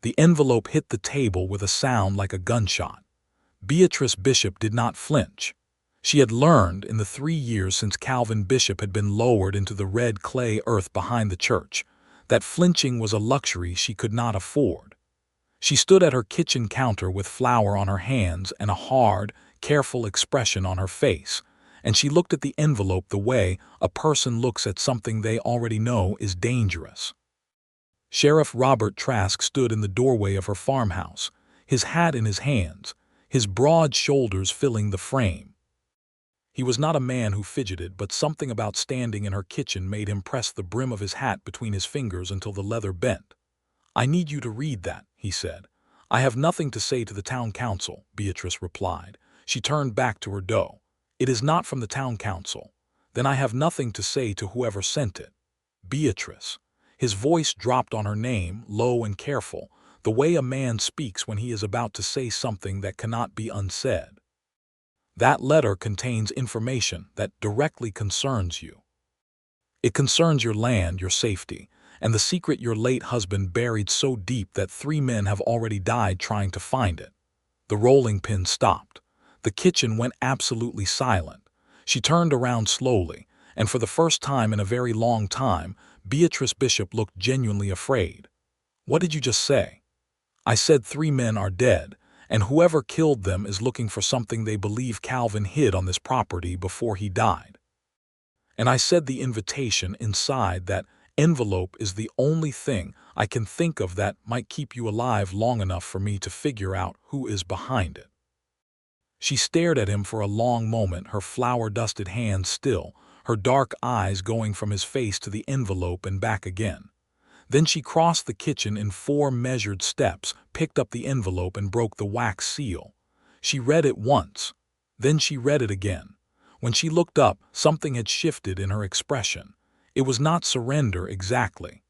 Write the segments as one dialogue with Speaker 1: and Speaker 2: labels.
Speaker 1: The envelope hit the table with a sound like a gunshot. Beatrice Bishop did not flinch. She had learned in the 3 years since Calvin Bishop had been lowered into the red clay earth behind the church that flinching was a luxury she could not afford. She stood at her kitchen counter with flour on her hands and a hard, careful expression on her face, and she looked at the envelope the way a person looks at something they already know is dangerous. Sheriff Robert Trask stood in the doorway of her farmhouse, his hat in his hands, his broad shoulders filling the frame. He was not a man who fidgeted, but something about standing in her kitchen made him press the brim of his hat between his fingers until the leather bent. "I need you to read that," he said. "I have nothing to say to the town council," Beatrice replied. She turned back to her dough. "It is not from the town council. Then I have nothing to say to whoever sent it." Beatrice. His voice dropped on her name, low and careful, the way a man speaks when he is about to say something that cannot be unsaid. "That letter contains information that directly concerns you. It concerns your land, your safety, and the secret your late husband buried so deep that 3 men have already died trying to find it." The rolling pin stopped. The kitchen went absolutely silent. She turned around slowly, and for the first time in a very long time, Beatrice Bishop looked genuinely afraid. "What did you just say?" "I said 3 men are dead, and whoever killed them is looking for something they believe Calvin hid on this property before he died. And I said the invitation inside that envelope is the only thing I can think of that might keep you alive long enough for me to figure out who is behind it." She stared at him for a long moment, her flour-dusted hands still, her dark eyes going from his face to the envelope and back again. Then she crossed the kitchen in 4 measured steps, picked up the envelope and broke the wax seal. She read it once. Then she read it again. When she looked up, something had shifted in her expression. It was not surrender exactly.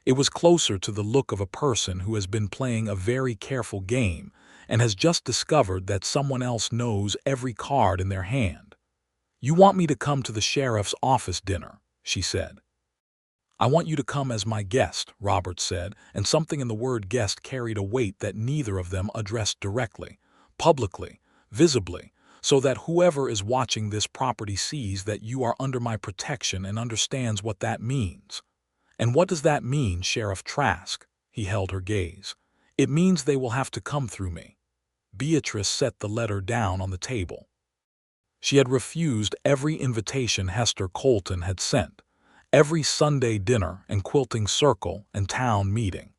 Speaker 1: It was closer to the look of a person who has been playing a very careful game and has just discovered that someone else knows every card in their hand. "You want me to come to the sheriff's office dinner," she said. "I want you to come as my guest," Robert said, and something in the word guest carried a weight that neither of them addressed directly, publicly, visibly, so that whoever is watching this property sees that you are under my protection and understands what that means. "And what does that mean, Sheriff Trask?" He held her gaze. "It means they will have to come through me." Beatrice set the letter down on the table. She had refused every invitation Hester Colton had sent, every Sunday dinner and quilting circle and town meeting.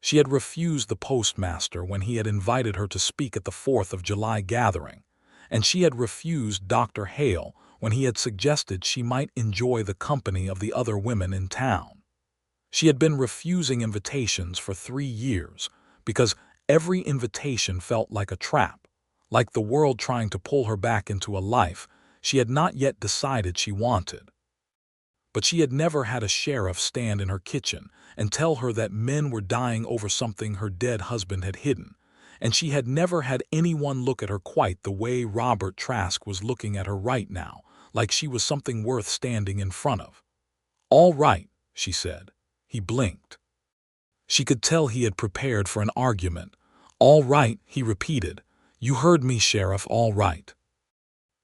Speaker 1: She had refused the postmaster when he had invited her to speak at the 4th of July gathering, and she had refused Dr. Hale when he had suggested she might enjoy the company of the other women in town. She had been refusing invitations for 3 years because every invitation felt like a trap, like the world trying to pull her back into a life she had not yet decided she wanted. But she had never had a sheriff stand in her kitchen and tell her that men were dying over something her dead husband had hidden, and she had never had anyone look at her quite the way Robert Trask was looking at her right now, like she was something worth standing in front of. "All right," she said. He blinked. She could tell he had prepared for an argument. "All right," he repeated. "You heard me, Sheriff, all right."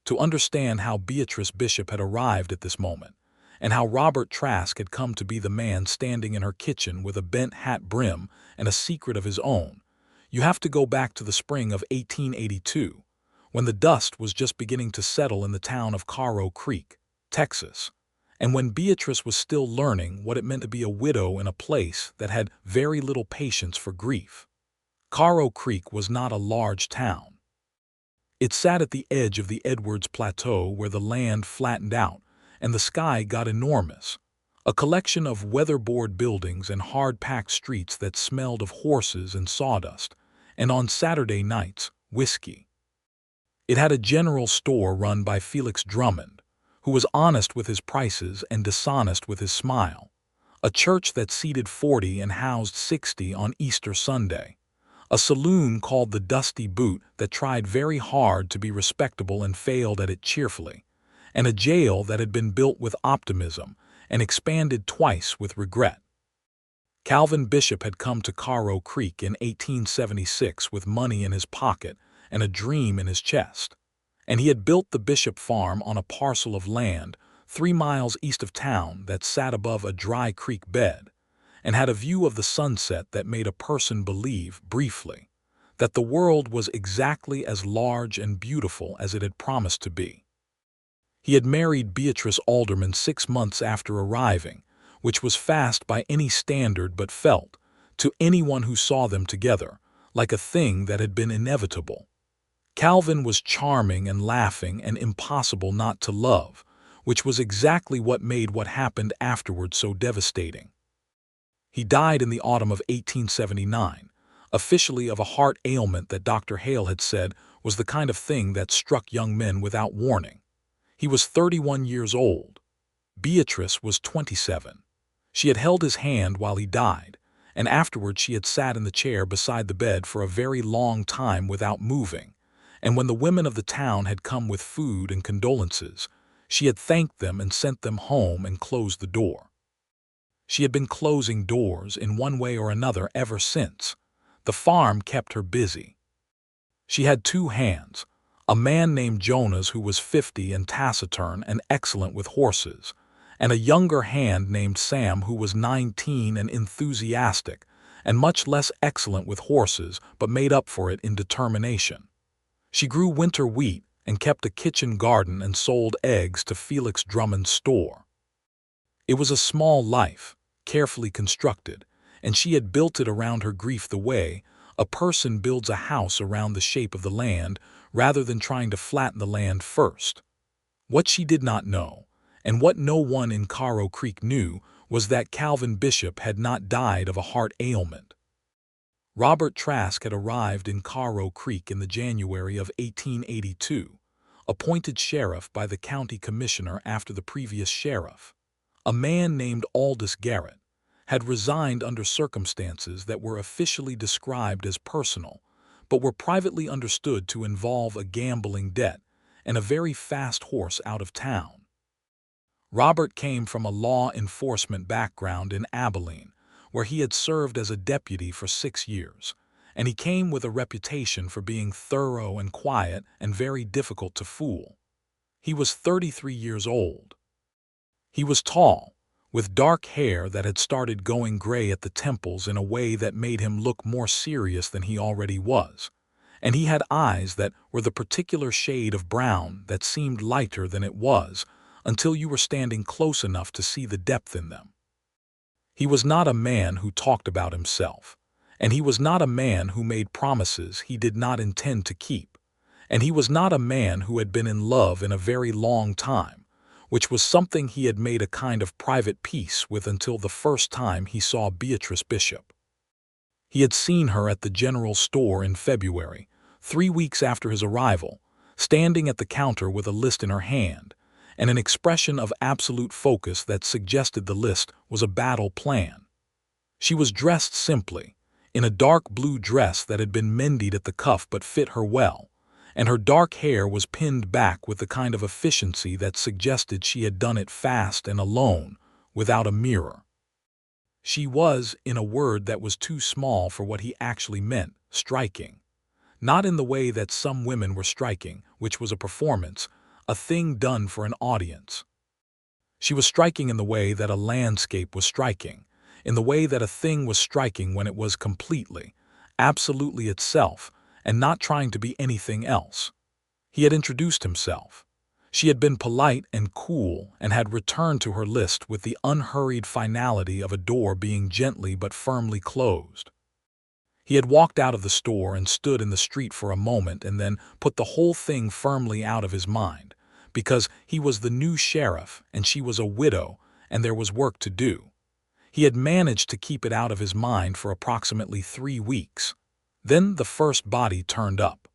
Speaker 1: To understand how Beatrice Bishop had arrived at this moment, and how Robert Trask had come to be the man standing in her kitchen with a bent hat brim and a secret of his own, you have to go back to the spring of 1882, when the dust was just beginning to settle in the town of Caro Creek, Texas, and when Beatrice was still learning what it meant to be a widow in a place that had very little patience for grief. Caro Creek was not a large town. It sat at the edge of the Edwards Plateau where the land flattened out and the sky got enormous, a collection of weatherboard buildings and hard-packed streets that smelled of horses and sawdust, and on Saturday nights, whiskey. It had a general store run by Felix Drummond, who was honest with his prices and dishonest with his smile, a church that seated 40 and housed 60 on Easter Sunday, a saloon called the Dusty Boot that tried very hard to be respectable and failed at it cheerfully, and a jail that had been built with optimism and expanded twice with regret. Calvin Bishop had come to Caro Creek in 1876 with money in his pocket and a dream in his chest, and he had built the Bishop farm on a parcel of land 3 miles east of town that sat above a dry creek bed and had a view of the sunset that made a person believe, briefly, that the world was exactly as large and beautiful as it had promised to be. He had married Beatrice Alderman 6 months after arriving, which was fast by any standard but felt, to anyone who saw them together, like a thing that had been inevitable. Calvin was charming and laughing and impossible not to love, which was exactly what made what happened afterward so devastating. He died in the autumn of 1879, officially of a heart ailment that Dr. Hale had said was the kind of thing that struck young men without warning. He was 31 years old. Beatrice was 27. She had held his hand while he died, and afterward she had sat in the chair beside the bed for a very long time without moving, and when the women of the town had come with food and condolences, she had thanked them and sent them home and closed the door. She had been closing doors in one way or another ever since. The farm kept her busy. She had 2 hands, a man named Jonas who was 50 and taciturn and excellent with horses, and a younger hand named Sam who was 19 and enthusiastic and much less excellent with horses but made up for it in determination. She grew winter wheat and kept a kitchen garden and sold eggs to Felix Drummond's store. It was a small life, carefully constructed, and she had built it around her grief the way a person builds a house around the shape of the land rather than trying to flatten the land first. What she did not know, and what no one in Caro Creek knew, was that Calvin Bishop had not died of a heart ailment. Robert Trask had arrived in Caro Creek in the January of 1882, appointed sheriff by the county commissioner after the previous sheriff, a man named Aldous Garrett, had resigned under circumstances that were officially described as personal, but were privately understood to involve a gambling debt and a very fast horse out of town. Robert came from a law enforcement background in Abilene, where he had served as a deputy for 6 years, and he came with a reputation for being thorough and quiet and very difficult to fool. He was 33 years old. He was tall, with dark hair that had started going gray at the temples in a way that made him look more serious than he already was, and he had eyes that were the particular shade of brown that seemed lighter than it was until you were standing close enough to see the depth in them. He was not a man who talked about himself, and he was not a man who made promises he did not intend to keep, and he was not a man who had been in love in a very long time, which was something he had made a kind of private peace with until the first time he saw Beatrice Bishop. He had seen her at the general store in February, 3 weeks after his arrival, standing at the counter with a list in her hand, and an expression of absolute focus that suggested the list was a battle plan. She was dressed simply, in a dark blue dress that had been mended at the cuff but fit her well, and her dark hair was pinned back with the kind of efficiency that suggested she had done it fast and alone, without a mirror. She was, in a word that was too small for what he actually meant, striking. Not in the way that some women were striking, which was a performance, a thing done for an audience. She was striking in the way that a landscape was striking, in the way that a thing was striking when it was completely, absolutely itself, and not trying to be anything else. He had introduced himself. She had been polite and cool and had returned to her list with the unhurried finality of a door being gently but firmly closed. He had walked out of the store and stood in the street for a moment and then put the whole thing firmly out of his mind, because he was the new sheriff and she was a widow and there was work to do. He had managed to keep it out of his mind for approximately 3 weeks. Then the first body turned up.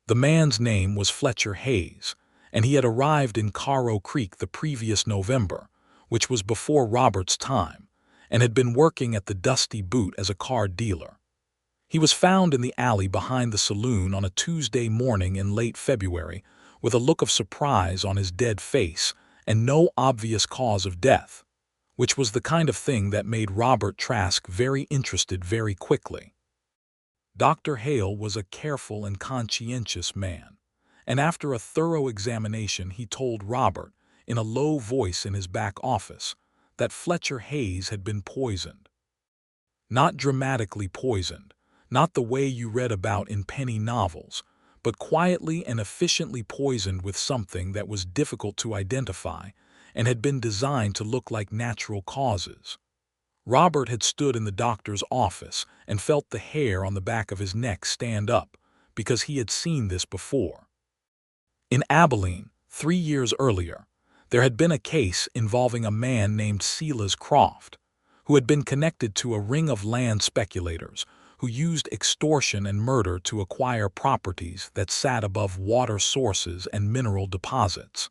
Speaker 1: The man's name was Fletcher Hayes, and he had arrived in Caro Creek the previous November, which was before Robert's time, and had been working at the Dusty Boot as a car dealer. He was found in the alley behind the saloon on a Tuesday morning in late February, with a look of surprise on his dead face and no obvious cause of death, which was the kind of thing that made Robert Trask very interested very quickly. Dr. Hale was a careful and conscientious man, and after a thorough examination he told Robert, in a low voice in his back office, that Fletcher Hayes had been poisoned. Not dramatically poisoned, not the way you read about in penny novels, but quietly and efficiently poisoned with something that was difficult to identify and had been designed to look like natural causes. Robert had stood in the doctor's office and felt the hair on the back of his neck stand up, because he had seen this before. In Abilene, 3 years earlier, there had been a case involving a man named Silas Croft, who had been connected to a ring of land speculators who used extortion and murder to acquire properties that sat above water sources and mineral deposits.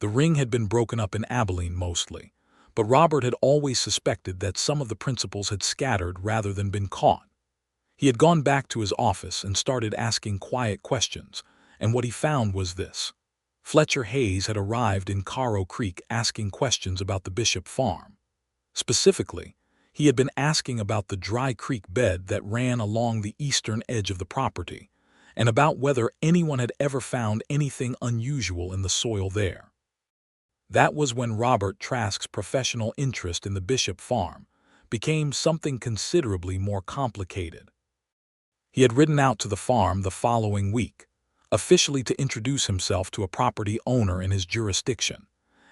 Speaker 1: The ring had been broken up in Abilene mostly, but Robert had always suspected that some of the principals had scattered rather than been caught. He had gone back to his office and started asking quiet questions, and what he found was this. Fletcher Hayes had arrived in Caro Creek asking questions about the Bishop farm. Specifically, he had been asking about the dry creek bed that ran along the eastern edge of the property, and about whether anyone had ever found anything unusual in the soil there. That was when Robert Trask's professional interest in the Bishop farm became something considerably more complicated. He had ridden out to the farm the following week, officially to introduce himself to a property owner in his jurisdiction,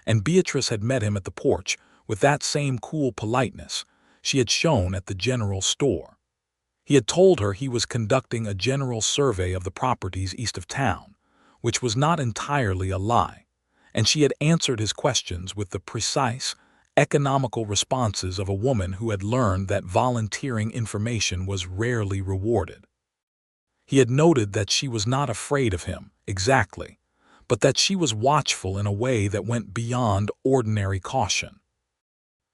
Speaker 1: and Beatrice had met him at the porch with that same cool politeness she had shown at the general store. He had told her he was conducting a general survey of the properties east of town, which was not entirely a lie, and she had answered his questions with the precise, economical responses of a woman who had learned that volunteering information was rarely rewarded. He had noted that she was not afraid of him, exactly, but that she was watchful in a way that went beyond ordinary caution.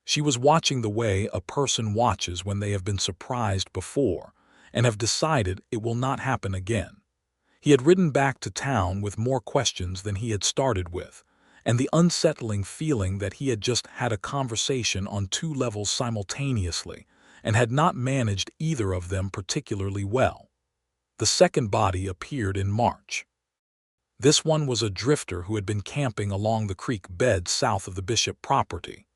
Speaker 1: She was watching the way a person watches when they have been surprised before and have decided it will not happen again. He had ridden back to town with more questions than he had started with, and the unsettling feeling that he had just had a conversation on 2 levels simultaneously and had not managed either of them particularly well. The second body appeared in March. This one was a drifter who had been camping along the creek bed south of the Bishop property,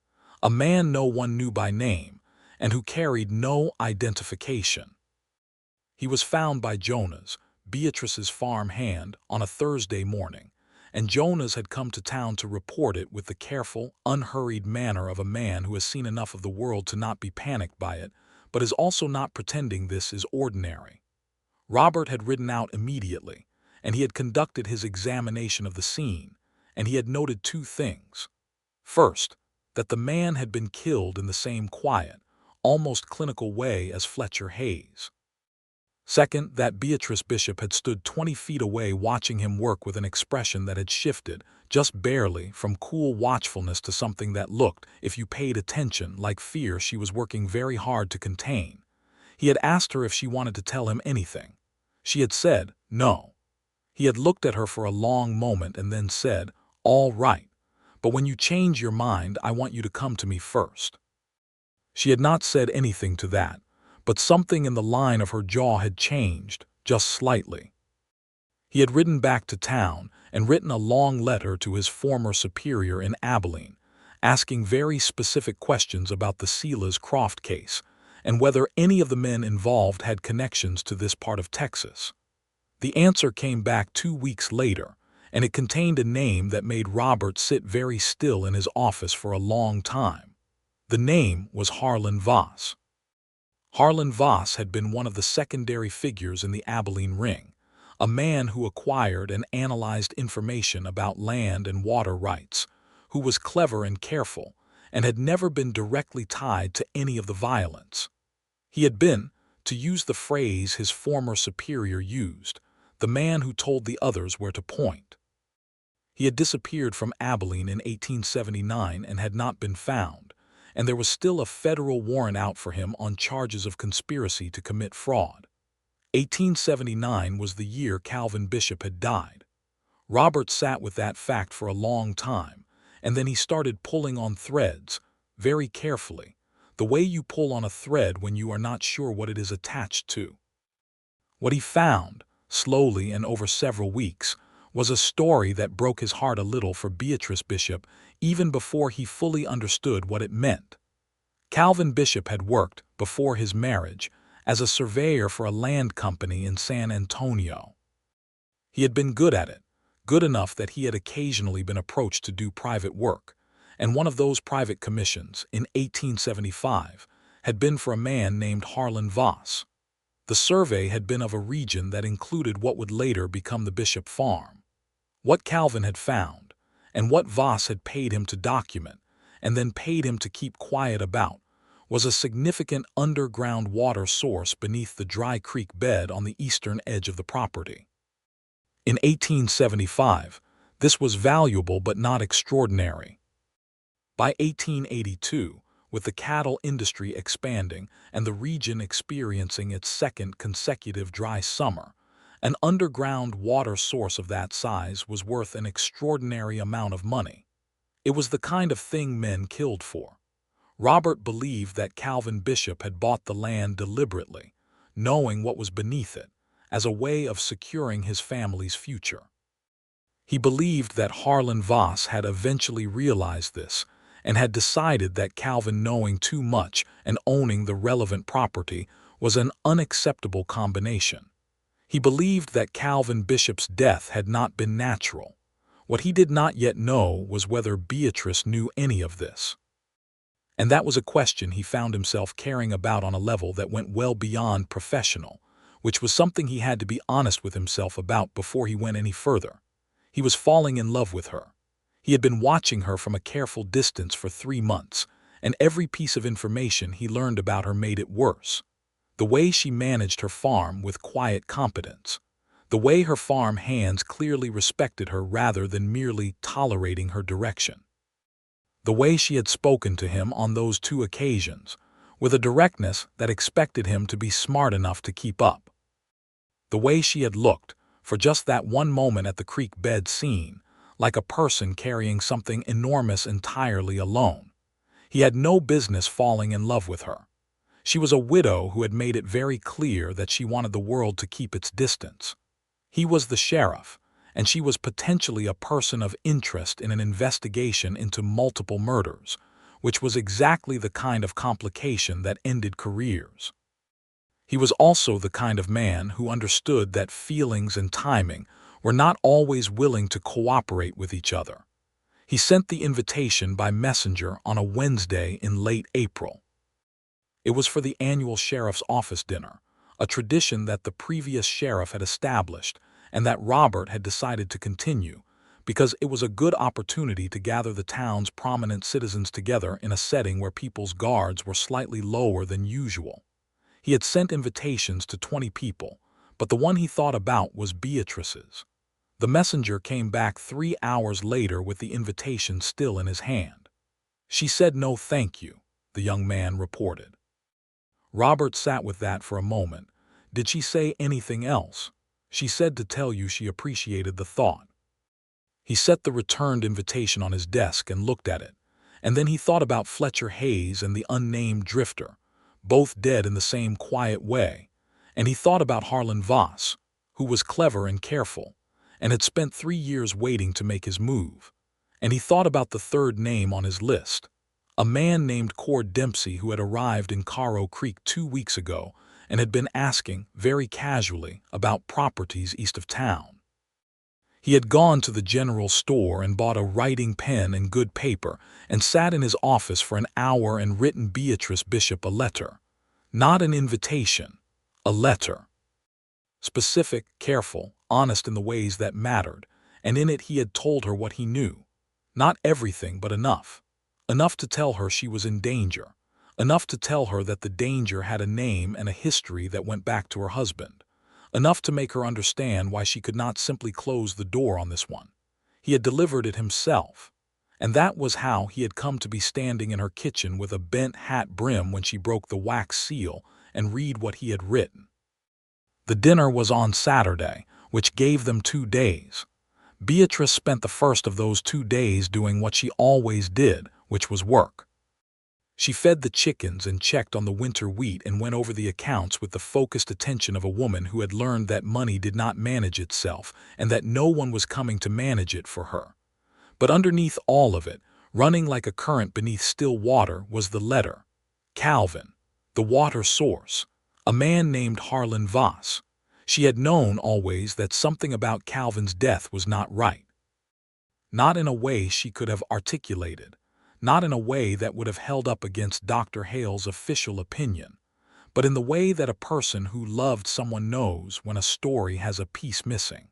Speaker 1: a man no one knew by name and who carried no identification. He was found by Jonas, Beatrice's farm hand, on a Thursday morning, and Jonas had come to town to report it with the careful, unhurried manner of a man who has seen enough of the world to not be panicked by it, but is also not pretending this is ordinary. Robert had ridden out immediately, and he had conducted his examination of the scene, and he had noted 2 things. First, that the man had been killed in the same quiet, almost clinical way as Fletcher Hayes. Second, that Beatrice Bishop had stood 20 feet away watching him work with an expression that had shifted, just barely, from cool watchfulness to something that looked, if you paid attention, like fear she was working very hard to contain. He had asked her if she wanted to tell him anything. She had said, no. He had looked at her for a long moment and then said, all right, but when you change your mind, I want you to come to me first. She had not said anything to that, but something in the line of her jaw had changed, just slightly. He had ridden back to town and written a long letter to his former superior in Abilene, asking very specific questions about the Silas Croft case and whether any of the men involved had connections to this part of Texas. The answer came back 2 weeks later, and it contained a name that made Robert sit very still in his office for a long time. The name was Harlan Voss. Harlan Voss had been one of the secondary figures in the Abilene Ring, a man who acquired and analyzed information about land and water rights, who was clever and careful, and had never been directly tied to any of the violence. He had been, to use the phrase his former superior used, the man who told the others where to point. He had disappeared from Abilene in 1879 and had not been found, and there was still a federal warrant out for him on charges of conspiracy to commit fraud. 1879 was the year Calvin Bishop had died. Robert sat with that fact for a long time, and then he started pulling on threads, very carefully, the way you pull on a thread when you are not sure what it is attached to. What he found, slowly and over several weeks, was a story that broke his heart a little for Beatrice Bishop even before he fully understood what it meant. Calvin Bishop had worked, before his marriage, as a surveyor for a land company in San Antonio. He had been good at it, good enough that he had occasionally been approached to do private work, and one of those private commissions, in 1875, had been for a man named Harlan Voss. The survey had been of a region that included what would later become the Bishop Farm. What Calvin had found, and what Voss had paid him to document, and then paid him to keep quiet about, was a significant underground water source beneath the dry creek bed on the eastern edge of the property. In 1875, this was valuable but not extraordinary. By 1882, with the cattle industry expanding and the region experiencing its second consecutive dry summer, an underground water source of that size was worth an extraordinary amount of money. It was the kind of thing men killed for. Robert believed that Calvin Bishop had bought the land deliberately, knowing what was beneath it, as a way of securing his family's future. He believed that Harlan Voss had eventually realized this and had decided that Calvin knowing too much and owning the relevant property was an unacceptable combination. He believed that Calvin Bishop's death had not been natural. What he did not yet know was whether Beatrice knew any of this. And that was a question he found himself caring about on a level that went well beyond professional, which was something he had to be honest with himself about before he went any further. He was falling in love with her. He had been watching her from a careful distance for 3 months, and every piece of information he learned about her made it worse. The way she managed her farm with quiet competence. The way her farm hands clearly respected her rather than merely tolerating her direction. The way she had spoken to him on those 2 occasions, with a directness that expected him to be smart enough to keep up. The way she had looked, for just that one moment at the creek bed scene, like a person carrying something enormous entirely alone. He had no business falling in love with her. She was a widow who had made it very clear that she wanted the world to keep its distance. He was the sheriff, and she was potentially a person of interest in an investigation into multiple murders, which was exactly the kind of complication that ended careers. He was also the kind of man who understood that feelings and timing were not always willing to cooperate with each other. He sent the invitation by messenger on a Wednesday in late April. It was for the annual sheriff's office dinner, a tradition that the previous sheriff had established and that Robert had decided to continue, because it was a good opportunity to gather the town's prominent citizens together in a setting where people's guards were slightly lower than usual. He had sent invitations to 20 people, but the one he thought about was Beatrice's. The messenger came back 3 hours later with the invitation still in his hand. "She said no thank you," the young man reported. Robert sat with that for a moment. "Did she say anything else?" "She said to tell you she appreciated the thought." He set the returned invitation on his desk and looked at it, and then he thought about Fletcher Hayes and the unnamed drifter, both dead in the same quiet way, and he thought about Harlan Voss, who was clever and careful, and had spent 3 years waiting to make his move, and he thought about the third name on his list, a man named Cord Dempsey who had arrived in Caro Creek 2 weeks ago and had been asking, very casually, about properties east of town. He had gone to the general store and bought a writing pen and good paper and sat in his office for an hour and written Beatrice Bishop a letter. Not an invitation, a letter. Specific, careful, honest in the ways that mattered, and in it he had told her what he knew. Not everything, but enough. Enough to tell her she was in danger. Enough to tell her that the danger had a name and a history that went back to her husband. Enough to make her understand why she could not simply close the door on this one. He had delivered it himself. And that was how he had come to be standing in her kitchen with a bent hat brim when she broke the wax seal and read what he had written. The dinner was on Saturday, which gave them 2 days. Beatrice spent the first of those 2 days doing what she always did, which was work. She fed the chickens and checked on the winter wheat and went over the accounts with the focused attention of a woman who had learned that money did not manage itself and that no one was coming to manage it for her. But underneath all of it, running like a current beneath still water, was the letter. Calvin, the water source, a man named Harlan Voss. She had known always that something about Calvin's death was not right. Not in a way she could have articulated, not in a way that would have held up against Dr. Hale's official opinion, but in the way that a person who loved someone knows when a story has a piece missing.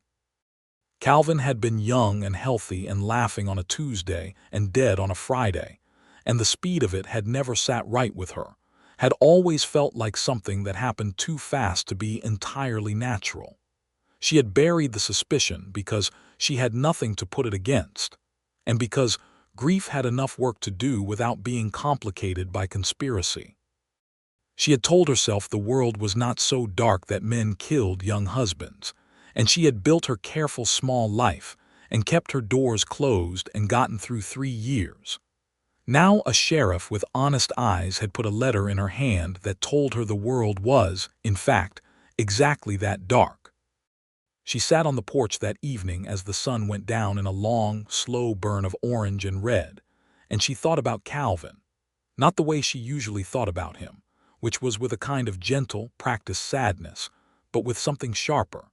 Speaker 1: Calvin had been young and healthy and laughing on a Tuesday and dead on a Friday, and the speed of it had never sat right with her, had always felt like something that happened too fast to be entirely natural. She had buried the suspicion because she had nothing to put it against, and because grief had enough work to do without being complicated by conspiracy. She had told herself the world was not so dark that men killed young husbands, and she had built her careful small life and kept her doors closed and gotten through 3 years. Now a sheriff with honest eyes had put a letter in her hand that told her the world was, in fact, exactly that dark. She sat on the porch that evening as the sun went down in a long, slow burn of orange and red, and she thought about Calvin, not the way she usually thought about him, which was with a kind of gentle, practiced sadness, but with something sharper.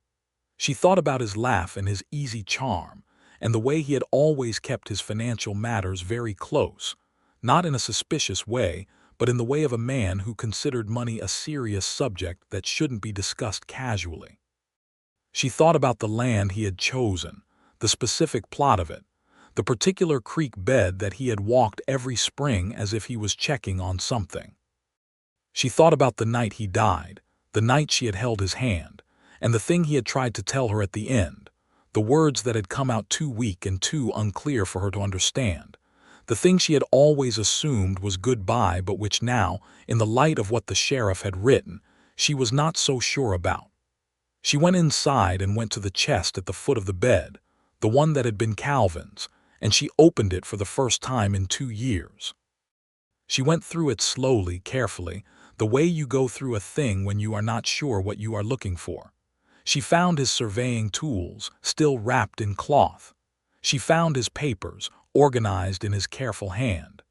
Speaker 1: She thought about his laugh and his easy charm, and the way he had always kept his financial matters very close, not in a suspicious way, but in the way of a man who considered money a serious subject that shouldn't be discussed casually. She thought about the land he had chosen, the specific plot of it, the particular creek bed that he had walked every spring as if he was checking on something. She thought about the night he died, the night she had held his hand, and the thing he had tried to tell her at the end, the words that had come out too weak and too unclear for her to understand, the thing she had always assumed was goodbye but which now, in the light of what the sheriff had written, she was not so sure about. She went inside and went to the chest at the foot of the bed, the one that had been Calvin's, and she opened it for the first time in 2 years. She went through it slowly, carefully, the way you go through a thing when you are not sure what you are looking for. She found his surveying tools, still wrapped in cloth. She found his papers, organized in his careful hand.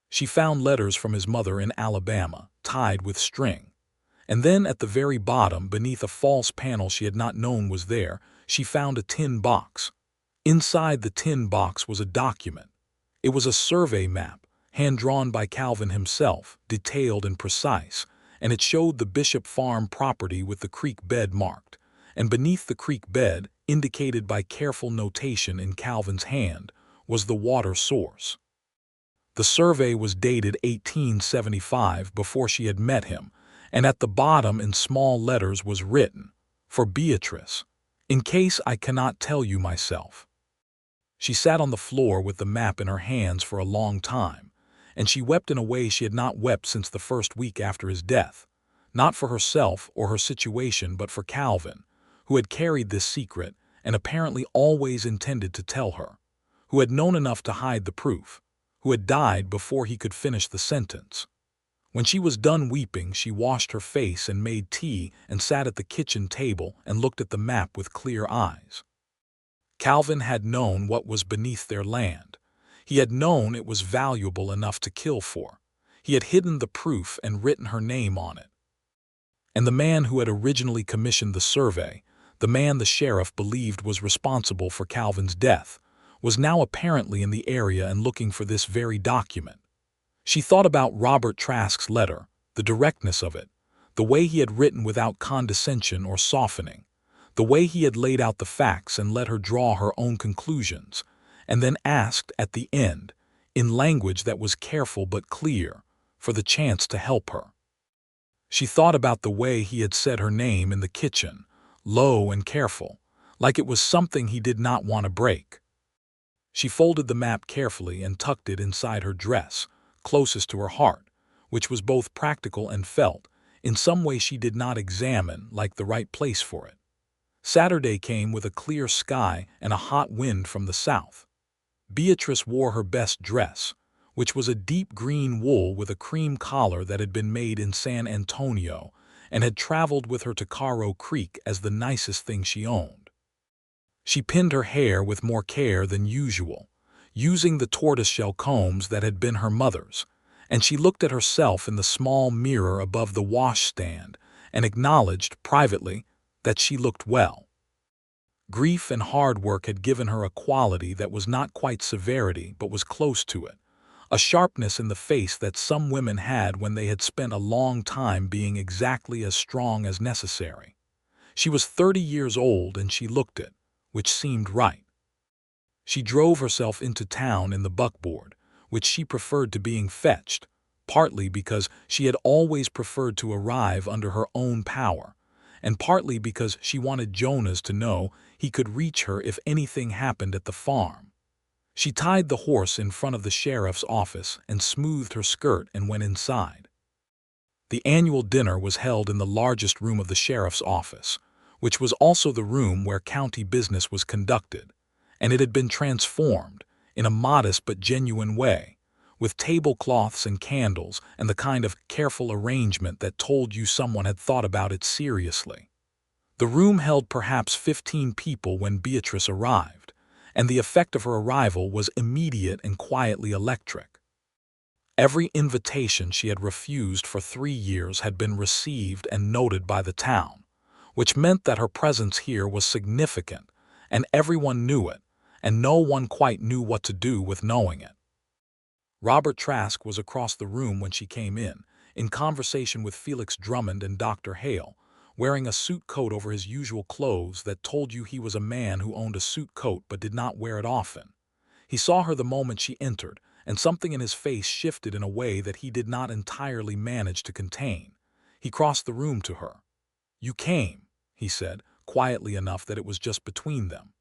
Speaker 1: She found letters from his mother in Alabama, tied with string. And then at the very bottom, beneath a false panel she had not known was there, she found a tin box. Inside the tin box was a document. It was a survey map, hand-drawn by Calvin himself, detailed and precise, and it showed the Bishop Farm property with the creek bed marked, and beneath the creek bed, indicated by careful notation in Calvin's hand, was the water source. The survey was dated 1875, before she had met him, and at the bottom in small letters was written, "For Beatrice, in case I cannot tell you myself." She sat on the floor with the map in her hands for a long time, and she wept in a way she had not wept since the first week after his death, not for herself or her situation but for Calvin, who had carried this secret and apparently always intended to tell her, who had known enough to hide the proof, who had died before he could finish the sentence. When she was done weeping, she washed her face and made tea and sat at the kitchen table and looked at the map with clear eyes. Calvin had known what was beneath their land. He had known it was valuable enough to kill for. He had hidden the proof and written her name on it. And the man who had originally commissioned the survey, the man the sheriff believed was responsible for Calvin's death, was now apparently in the area and looking for this very document. She thought about Robert Trask's letter, the directness of it, the way he had written without condescension or softening, the way he had laid out the facts and let her draw her own conclusions, and then asked at the end, in language that was careful but clear, for the chance to help her. She thought about the way he had said her name in the kitchen, low and careful, like it was something he did not want to break. She folded the map carefully and tucked it inside her dress, closest to her heart, which was both practical and felt, in some way she did not examine, like the right place for it. Saturday came with a clear sky and a hot wind from the south. Beatrice wore her best dress, which was a deep green wool with a cream collar that had been made in San Antonio and had traveled with her to Caro Creek as the nicest thing she owned. She pinned her hair with more care than usual, using the tortoiseshell combs that had been her mother's, and she looked at herself in the small mirror above the washstand and acknowledged, privately, that she looked well. Grief and hard work had given her a quality that was not quite severity but was close to it, a sharpness in the face that some women had when they had spent a long time being exactly as strong as necessary. She was 30 years old and she looked it, which seemed right. She drove herself into town in the buckboard, which she preferred to being fetched, partly because she had always preferred to arrive under her own power, and partly because she wanted Jonas to know he could reach her if anything happened at the farm. She tied the horse in front of the sheriff's office and smoothed her skirt and went inside. The annual dinner was held in the largest room of the sheriff's office, which was also the room where county business was conducted, and it had been transformed, in a modest but genuine way, with tablecloths and candles and the kind of careful arrangement that told you someone had thought about it seriously. The room held perhaps 15 people when Beatrice arrived, and the effect of her arrival was immediate and quietly electric. Every invitation she had refused for 3 years had been received and noted by the town, which meant that her presence here was significant, and everyone knew it, and no one quite knew what to do with knowing it. Robert Trask was across the room when she came in conversation with Felix Drummond and Dr. Hale, wearing a suit coat over his usual clothes that told you he was a man who owned a suit coat but did not wear it often. He saw her the moment she entered, and something in his face shifted in a way that he did not entirely manage to contain. He crossed the room to her. "You came," he said, quietly enough that it was just between them.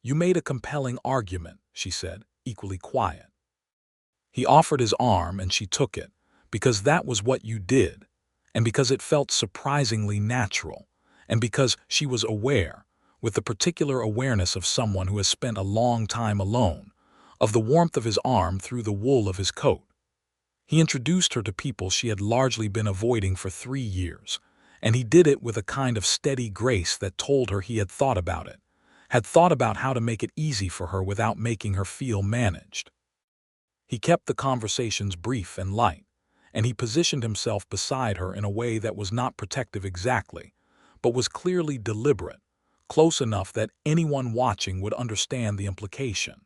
Speaker 1: "You made a compelling argument," she said, equally quiet. He offered his arm and she took it, because that was what you did, and because it felt surprisingly natural, and because she was aware, with the particular awareness of someone who has spent a long time alone, of the warmth of his arm through the wool of his coat. He introduced her to people she had largely been avoiding for 3 years, and he did it with a kind of steady grace that told her he had thought about it, had thought about how to make it easy for her without making her feel managed. He kept the conversations brief and light, and he positioned himself beside her in a way that was not protective exactly, but was clearly deliberate, close enough that anyone watching would understand the implication.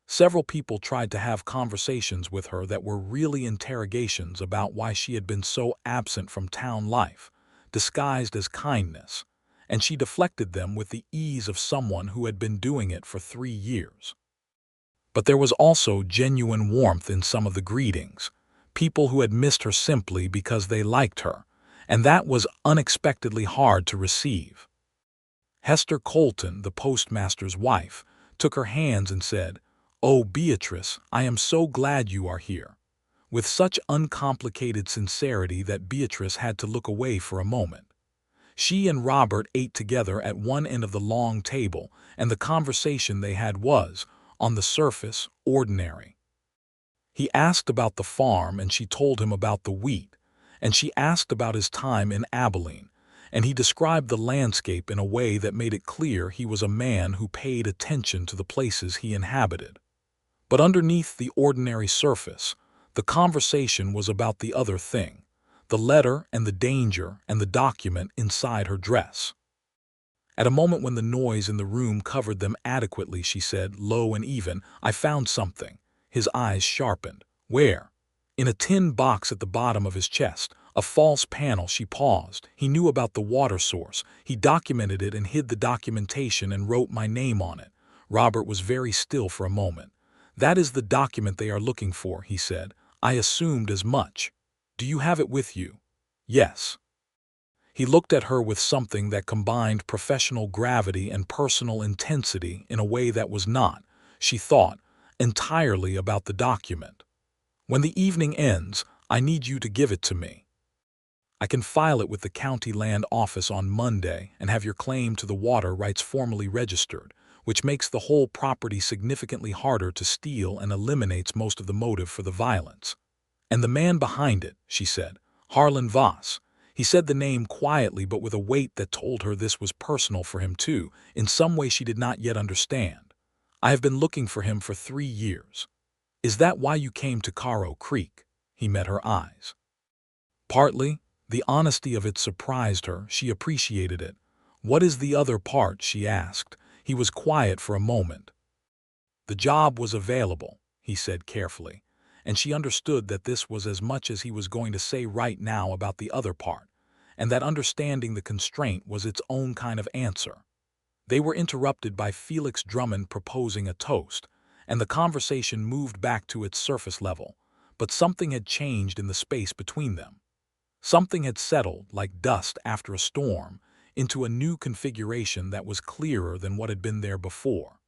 Speaker 1: Several people tried to have conversations with her that were really interrogations about why she had been so absent from town life, disguised as kindness, and she deflected them with the ease of someone who had been doing it for 3 years. But there was also genuine warmth in some of the greetings, people who had missed her simply because they liked her, and that was unexpectedly hard to receive. Hester Colton, the postmaster's wife, took her hands and said, "Oh, Beatrice, I am so glad you are here," with such uncomplicated sincerity that Beatrice had to look away for a moment. She and Robert ate together at one end of the long table, and the conversation they had was, on the surface, ordinary. He asked about the farm and she told him about the wheat, and she asked about his time in Abilene, and he described the landscape in a way that made it clear he was a man who paid attention to the places he inhabited. But underneath the ordinary surface, the conversation was about the other thing, the letter and the danger and the document inside her dress. At a moment when the noise in the room covered them adequately, she said, low and even, "I found something." His eyes sharpened. "Where?" "In a tin box at the bottom of his chest. A false panel." She paused. "He knew about the water source. He documented it and hid the documentation and wrote my name on it." Robert was very still for a moment. "That is the document they are looking for," he said. "I assumed as much. Do you have it with you?" "Yes." He looked at her with something that combined professional gravity and personal intensity in a way that was not, she thought, entirely about the document. "When the evening ends, I need you to give it to me. I can file it with the county land office on Monday and have your claim to the water rights formally registered. which makes the whole property significantly harder to steal and eliminates most of the motive for the violence. And the man behind it, she said, Harlan Voss. He said the name quietly but with a weight that told her this was personal for him too, in some way she did not yet understand. I have been looking for him for 3 years. Is that why you came to Caro Creek? He met her eyes. Partly. The honesty of it surprised her. She appreciated it. What is the other part? She asked. He was quiet for a moment. The job was available, he said carefully, and she understood that this was as much as he was going to say right now about the other part, and that understanding the constraint was its own kind of answer. They were interrupted by Felix Drummond proposing a toast, and the conversation moved back to its surface level, but something had changed in the space between them. Something had settled, like dust after a storm, into a new configuration that was clearer than what had been there before.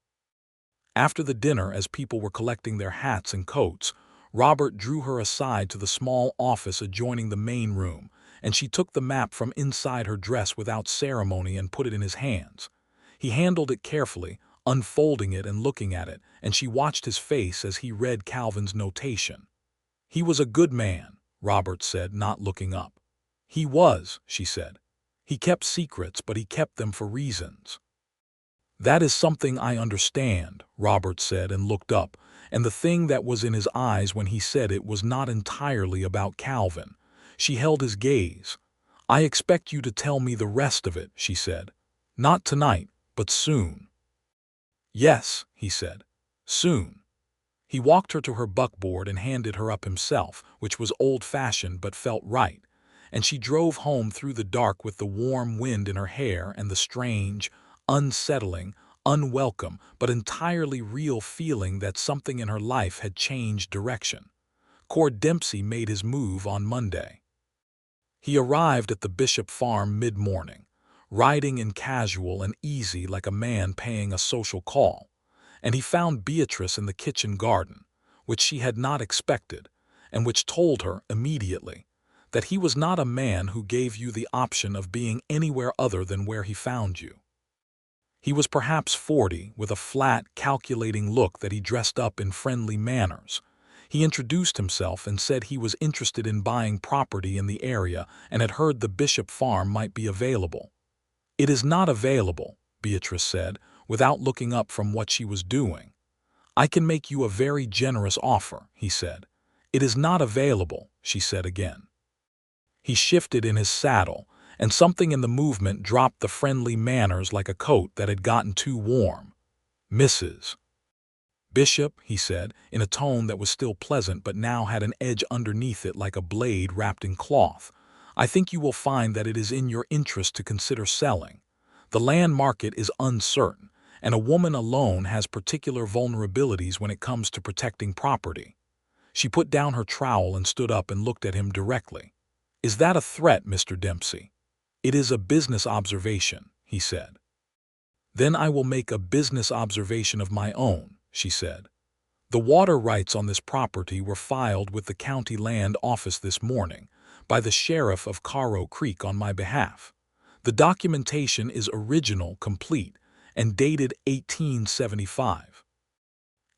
Speaker 1: After the dinner, as people were collecting their hats and coats, Robert drew her aside to the small office adjoining the main room, and she took the map from inside her dress without ceremony and put it in his hands. He handled it carefully, unfolding it and looking at it, and she watched his face as he read Calvin's notation. He was a good man, Robert said, not looking up. He was, she said. He kept secrets, but he kept them for reasons. That is something I understand, Robert said and looked up, and the thing that was in his eyes when he said it was not entirely about Calvin. She held his gaze. I expect you to tell me the rest of it, she said. Not tonight, but soon. Yes, he said. Soon. He walked her to her buckboard and handed her up himself, which was old-fashioned but felt right, and she drove home through the dark with the warm wind in her hair and the strange, unsettling, unwelcome, but entirely real feeling that something in her life had changed direction. Cord Dempsey made his move on Monday. He arrived at the Bishop farm mid-morning, riding in casual and easy like a man paying a social call, and he found Beatrice in the kitchen garden, which she had not expected, and which told her immediately that he was not a man who gave you the option of being anywhere other than where he found you. He was perhaps 40, with a flat, calculating look that he dressed up in friendly manners. He introduced himself and said he was interested in buying property in the area and had heard the Bishop farm might be available. It is not available, Beatrice said, without looking up from what she was doing. I can make you a very generous offer, he said. It is not available, she said again. He shifted in his saddle, and something in the movement dropped the friendly manners like a coat that had gotten too warm. Mrs. Bishop, he said, in a tone that was still pleasant but now had an edge underneath it like a blade wrapped in cloth, I think you will find that it is in your interest to consider selling. The land market is uncertain, and a woman alone has particular vulnerabilities when it comes to protecting property. She put down her trowel and stood up and looked at him directly. Is that a threat, Mr. Dempsey? It is a business observation, he said. Then I will make a business observation of my own, she said. The water rights on this property were filed with the county land office this morning by the sheriff of Caro Creek on my behalf. The documentation is original, complete, and dated 1875.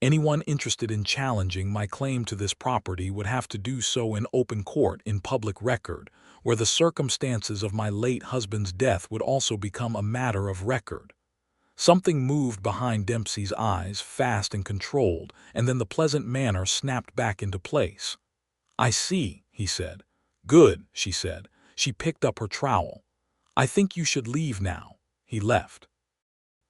Speaker 1: Anyone interested in challenging my claim to this property would have to do so in open court in public record, where the circumstances of my late husband's death would also become a matter of record. Something moved behind Dempsey's eyes, fast and controlled, and then the pleasant manner snapped back into place. I see, he said. Good, she said. She picked up her trowel. I think you should leave now. He left.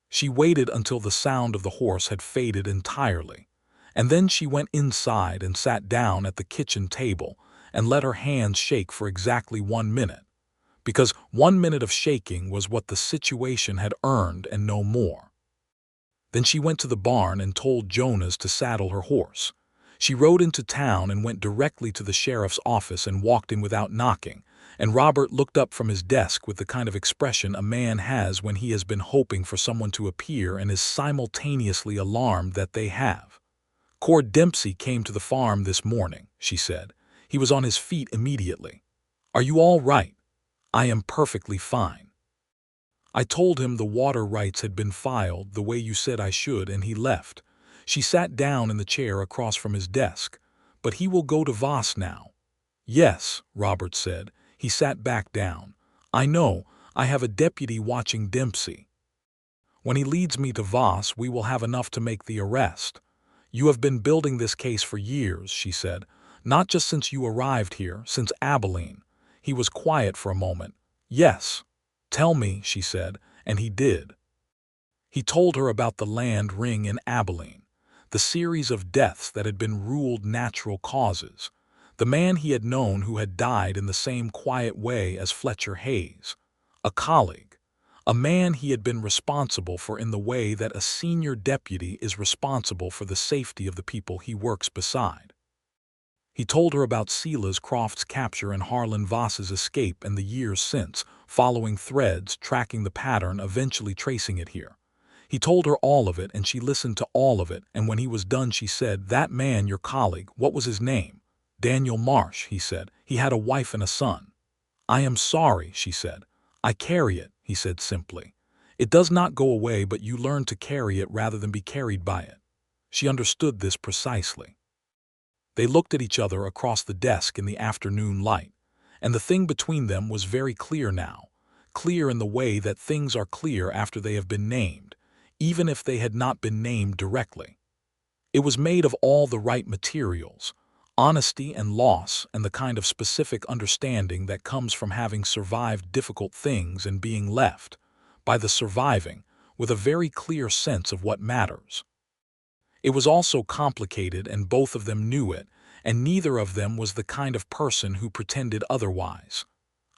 Speaker 1: She waited until the sound of the horse had faded entirely, and then she went inside and sat down at the kitchen table and let her hands shake for exactly 1 minute, because 1 minute of shaking was what the situation had earned and no more. Then she went to the barn and told Jonas to saddle her horse. She rode into town and went directly to the sheriff's office and walked in without knocking, and Robert looked up from his desk with the kind of expression a man has when he has been hoping for someone to appear and is simultaneously alarmed that they have. Cord Dempsey came to the farm this morning, she said. He was on his feet immediately. Are you all right? I am perfectly fine. I told him the water rights had been filed the way you said I should, and he left. She sat down in the chair across from his desk. But he will go to Voss now. Yes, Robert said. He sat back down. I know. I have a deputy watching Dempsey. When he leads me to Voss, we will have enough to make the arrest. You have been building this case for years, she said. Not just since you arrived here, since Abilene. He was quiet for a moment. Yes. Tell me, she said, and he did. He told her about the land ring in Abilene, the series of deaths that had been ruled natural causes, the man he had known who had died in the same quiet way as Fletcher Hayes, a colleague, a man he had been responsible for in the way that a senior deputy is responsible for the safety of the people he works beside. He told her about Silas Croft's capture and Harlan Voss's escape and the years since, following threads, tracking the pattern, eventually tracing it here. He told her all of it, and she listened to all of it, and when he was done she said, "That man, your colleague, what was his name?" "Daniel Marsh," he said. "He had a wife and a son." "I am sorry," she said. "I carry it," he said simply. "It does not go away, but you learn to carry it rather than be carried by it." She understood this precisely. They looked at each other across the desk in the afternoon light, and the thing between them was very clear now, clear in the way that things are clear after they have been named, even if they had not been named directly. It was made of all the right materials, honesty and loss and the kind of specific understanding that comes from having survived difficult things and being left, by the surviving, with a very clear sense of what matters. It was also complicated, and both of them knew it, and neither of them was the kind of person who pretended otherwise.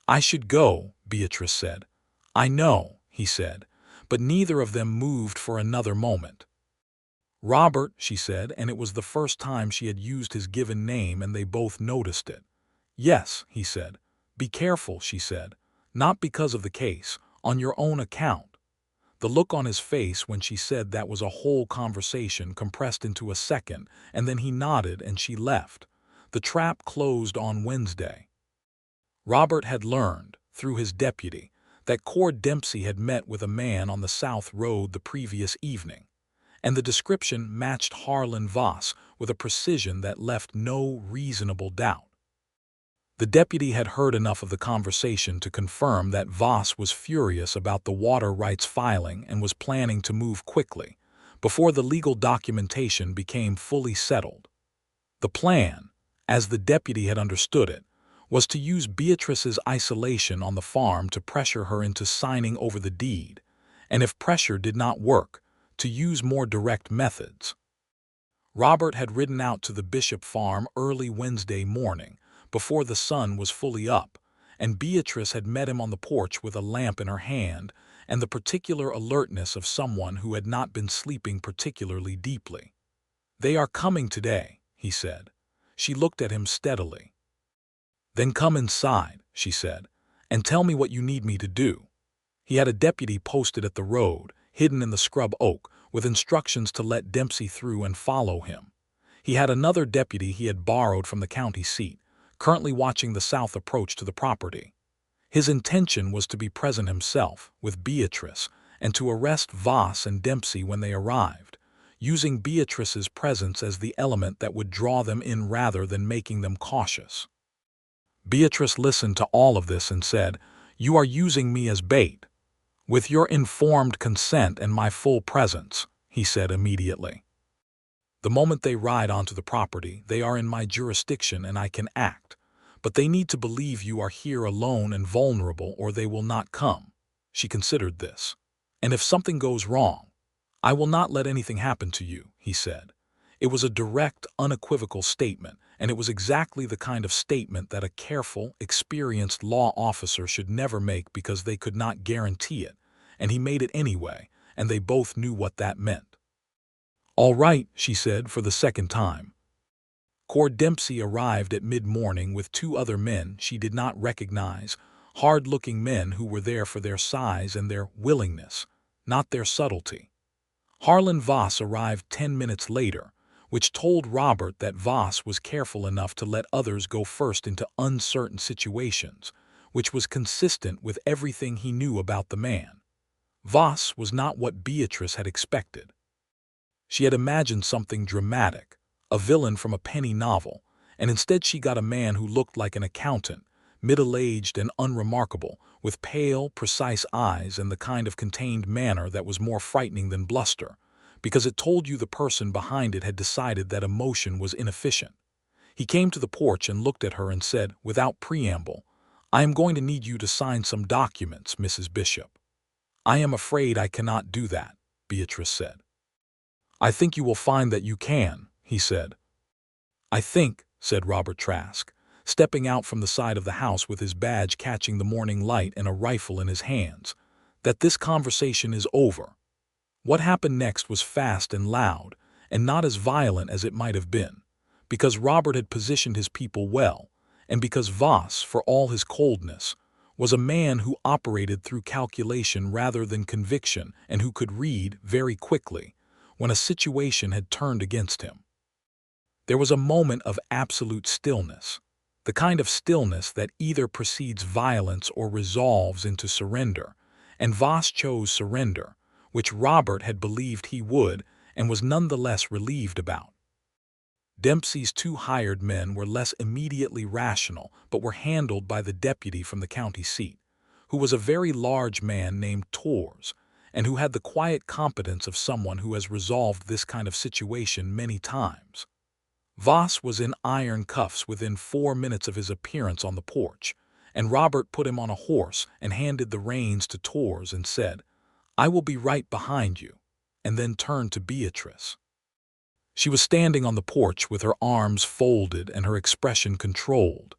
Speaker 1: "I should go," Beatrice said. "I know," he said, but neither of them moved for another moment. "Robert," she said, and it was the first time she had used his given name, and they both noticed it. "Yes," he said. "Be careful," she said. "Not because of the case, on your own account." The look on his face when she said that was a whole conversation compressed into a second, and then he nodded and she left. The trap closed on Wednesday. Robert had learned, through his deputy, that Cord Dempsey had met with a man on the South Road the previous evening, and the description matched Harlan Voss with a precision that left no reasonable doubt. The deputy had heard enough of the conversation to confirm that Voss was furious about the water rights filing and was planning to move quickly, before the legal documentation became fully settled. The plan, as the deputy had understood it, was to use Beatrice's isolation on the farm to pressure her into signing over the deed, and if pressure did not work, to use more direct methods. Robert had ridden out to the Bishop farm early Wednesday morning, before the sun was fully up, and Beatrice had met him on the porch with a lamp in her hand and the particular alertness of someone who had not been sleeping particularly deeply. "They are coming today," he said. She looked at him steadily. "Then come inside," she said, "and tell me what you need me to do." He had a deputy posted at the road, hidden in the scrub oak, with instructions to let Dempsey through and follow him. He had another deputy he had borrowed from the county seat, currently watching the south approach to the property. His intention was to be present himself, with Beatrice, and to arrest Voss and Dempsey when they arrived, using Beatrice's presence as the element that would draw them in rather than making them cautious. Beatrice listened to all of this and said, "You are using me as bait." "With your informed consent and my full presence," he said immediately. "The moment they ride onto the property, they are in my jurisdiction and I can act. But they need to believe you are here alone and vulnerable, or they will not come." She considered this. "And if something goes wrong, I will not let anything happen to you," he said. It was a direct, unequivocal statement, and it was exactly the kind of statement that a careful, experienced law officer should never make because they could not guarantee it, and he made it anyway, and they both knew what that meant. "All right," she said for the second time. Cord Dempsey arrived at mid-morning with two other men she did not recognize, hard-looking men who were there for their size and their willingness, not their subtlety. Harlan Voss arrived 10 minutes later, which told Robert that Voss was careful enough to let others go first into uncertain situations, which was consistent with everything he knew about the man. Voss was not what Beatrice had expected. She had imagined something dramatic, a villain from a penny novel, and instead she got a man who looked like an accountant, middle-aged and unremarkable, with pale, precise eyes and the kind of contained manner that was more frightening than bluster, because it told you the person behind it had decided that emotion was inefficient. He came to the porch and looked at her and said, without preamble, "I am going to need you to sign some documents, Mrs. Bishop." "I am afraid I cannot do that," Beatrice said. "I think you will find that you can," he said. "I think," said Robert Trask, stepping out from the side of the house with his badge catching the morning light and a rifle in his hands, "that this conversation is over." What happened next was fast and loud, and not as violent as it might have been, because Robert had positioned his people well, and because Voss, for all his coldness, was a man who operated through calculation rather than conviction and who could read, very quickly, when a situation had turned against him. There was a moment of absolute stillness, the kind of stillness that either precedes violence or resolves into surrender, and Voss chose surrender, which Robert had believed he would and was nonetheless relieved about. Dempsey's two hired men were less immediately rational but were handled by the deputy from the county seat, who was a very large man named Torres, and who had the quiet competence of someone who has resolved this kind of situation many times. Voss was in iron cuffs within 4 minutes of his appearance on the porch, and Robert put him on a horse and handed the reins to Torres and said, "I will be right behind you," and then turned to Beatrice. She was standing on the porch with her arms folded and her expression controlled,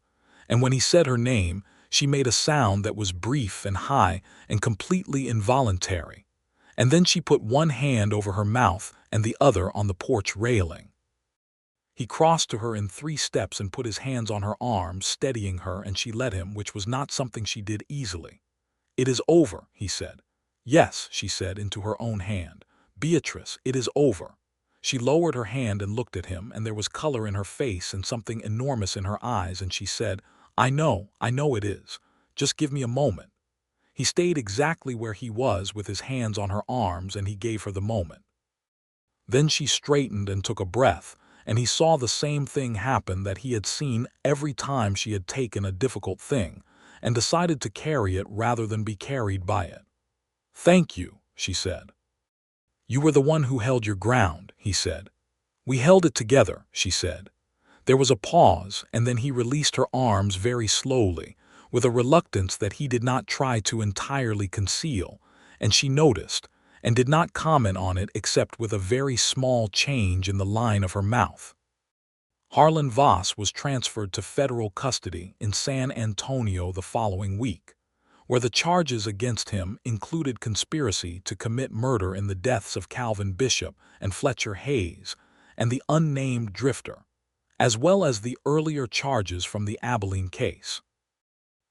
Speaker 1: and when he said her name, she made a sound that was brief and high and completely involuntary, and then she put one hand over her mouth and the other on the porch railing. He crossed to her in 3 steps and put his hands on her arms, steadying her, and she let him, which was not something she did easily. "It is over," he said. "Yes," she said into her own hand. "Beatrice, it is over." She lowered her hand and looked at him, and there was color in her face and something enormous in her eyes, and she said, I know it is. Just give me a moment." He stayed exactly where he was with his hands on her arms, and he gave her the moment. Then she straightened and took a breath, and he saw the same thing happen that he had seen every time she had taken a difficult thing, and decided to carry it rather than be carried by it. "Thank you," she said. "You were the one who held your ground," he said. "We held it together," she said. There was a pause, and then he released her arms very slowly, with a reluctance that he did not try to entirely conceal, and she noticed, and did not comment on it except with a very small change in the line of her mouth. Harlan Voss was transferred to federal custody in San Antonio the following week, where the charges against him included conspiracy to commit murder in the deaths of Calvin Bishop and Fletcher Hayes and the unnamed drifter, as well as the earlier charges from the Abilene case.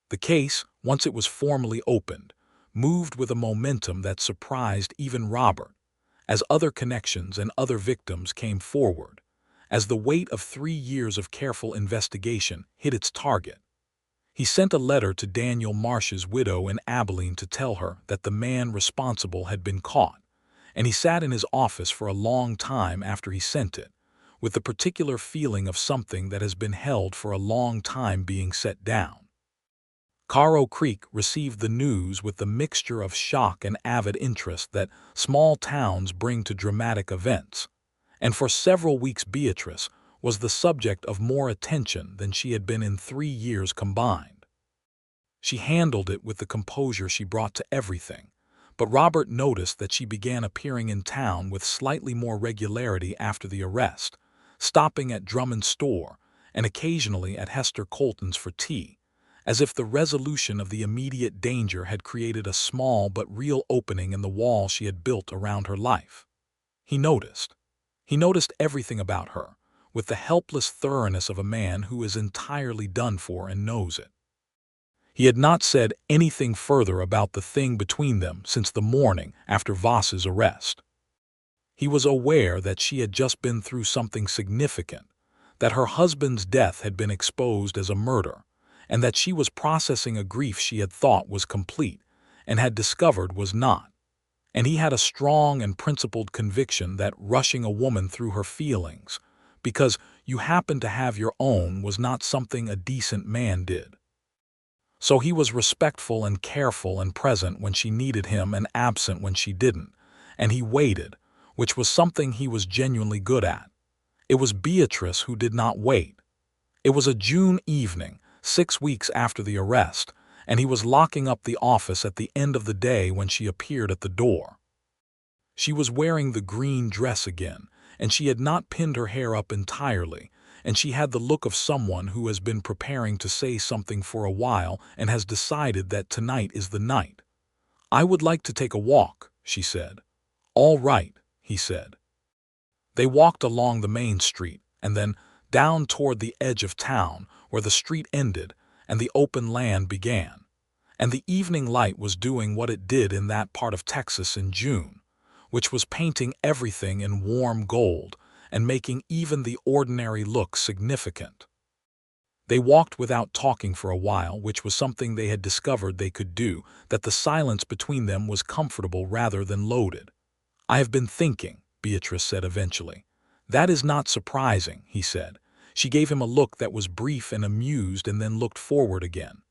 Speaker 1: The case, once it was formally opened, moved with a momentum that surprised even Robert, as other connections and other victims came forward, as the weight of 3 years of careful investigation hit its target. He sent a letter to Daniel Marsh's widow in Abilene to tell her that the man responsible had been caught, and he sat in his office for a long time after he sent it, with the particular feeling of something that has been held for a long time being set down. Caro Creek received the news with the mixture of shock and avid interest that small towns bring to dramatic events, and for several weeks Beatrice was the subject of more attention than she had been in 3 years combined. She handled it with the composure she brought to everything, but Robert noticed that she began appearing in town with slightly more regularity after the arrest, stopping at Drummond's store and occasionally at Hester Colton's for tea, as if the resolution of the immediate danger had created a small but real opening in the wall she had built around her life. He noticed everything about her, with the helpless thoroughness of a man who is entirely done for and knows it. He had not said anything further about the thing between them since the morning after Voss's arrest. He was aware that she had just been through something significant, that her husband's death had been exposed as a murder, and that she was processing a grief she had thought was complete and had discovered was not. And he had a strong and principled conviction that rushing a woman through her feelings, because you happen to have your own, was not something a decent man did. So he was respectful and careful and present when she needed him and absent when she didn't, and he waited, which was something he was genuinely good at. It was Beatrice who did not wait. It was a June evening, 6 weeks after the arrest, and he was locking up the office at the end of the day when she appeared at the door. She was wearing the green dress again, and she had not pinned her hair up entirely, and she had the look of someone who has been preparing to say something for a while and has decided that tonight is the night. "I would like to take a walk," she said. "All right," he said. They walked along the main street, and then down toward the edge of town, where the street ended and the open land began. And the evening light was doing what it did in that part of Texas in June, which was painting everything in warm gold and making even the ordinary look significant. They walked without talking for a while, which was something they had discovered they could do, that the silence between them was comfortable rather than loaded. "I have been thinking," Beatrice said eventually. "That is not surprising," he said. She gave him a look that was brief and amused and then looked forward again.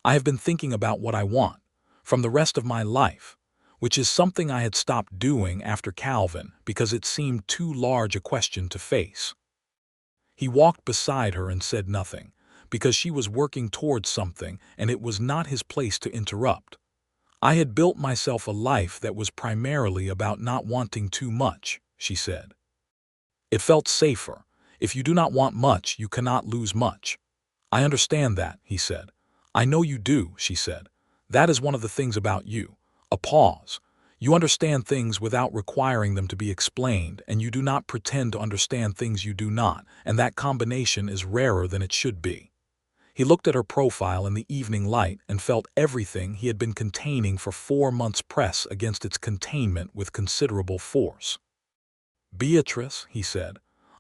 Speaker 1: "I have been thinking about what I want, from the rest of my life, which is something I had stopped doing after Calvin because it seemed too large a question to face." He walked beside her and said nothing, because she was working towards something and it was not his place to interrupt. "I had built myself a life that was primarily about not wanting too much," she said. "It felt safer. If you do not want much, you cannot lose much." "I understand that," he said. "I know you do," she said. "That is one of the things about you." A pause. "You understand things without requiring them to be explained, and you do not pretend to understand things you do not, and that combination is rarer than it should be." He looked at her profile in the evening light and felt everything he had been containing for 4 months press against its containment with considerable force. "Beatrice," he said.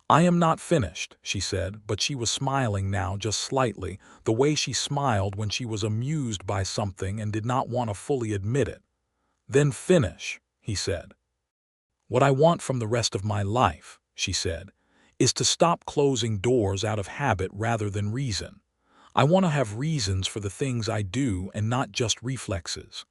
Speaker 1: "I am not finished," she said, but she was smiling now just slightly, the way she smiled when she was amused by something and did not want to fully admit it. "Then finish," he said. "What I want from the rest of my life," she said, "is to stop closing doors out of habit rather than reason. I want to have reasons for the things I do and not just reflexes.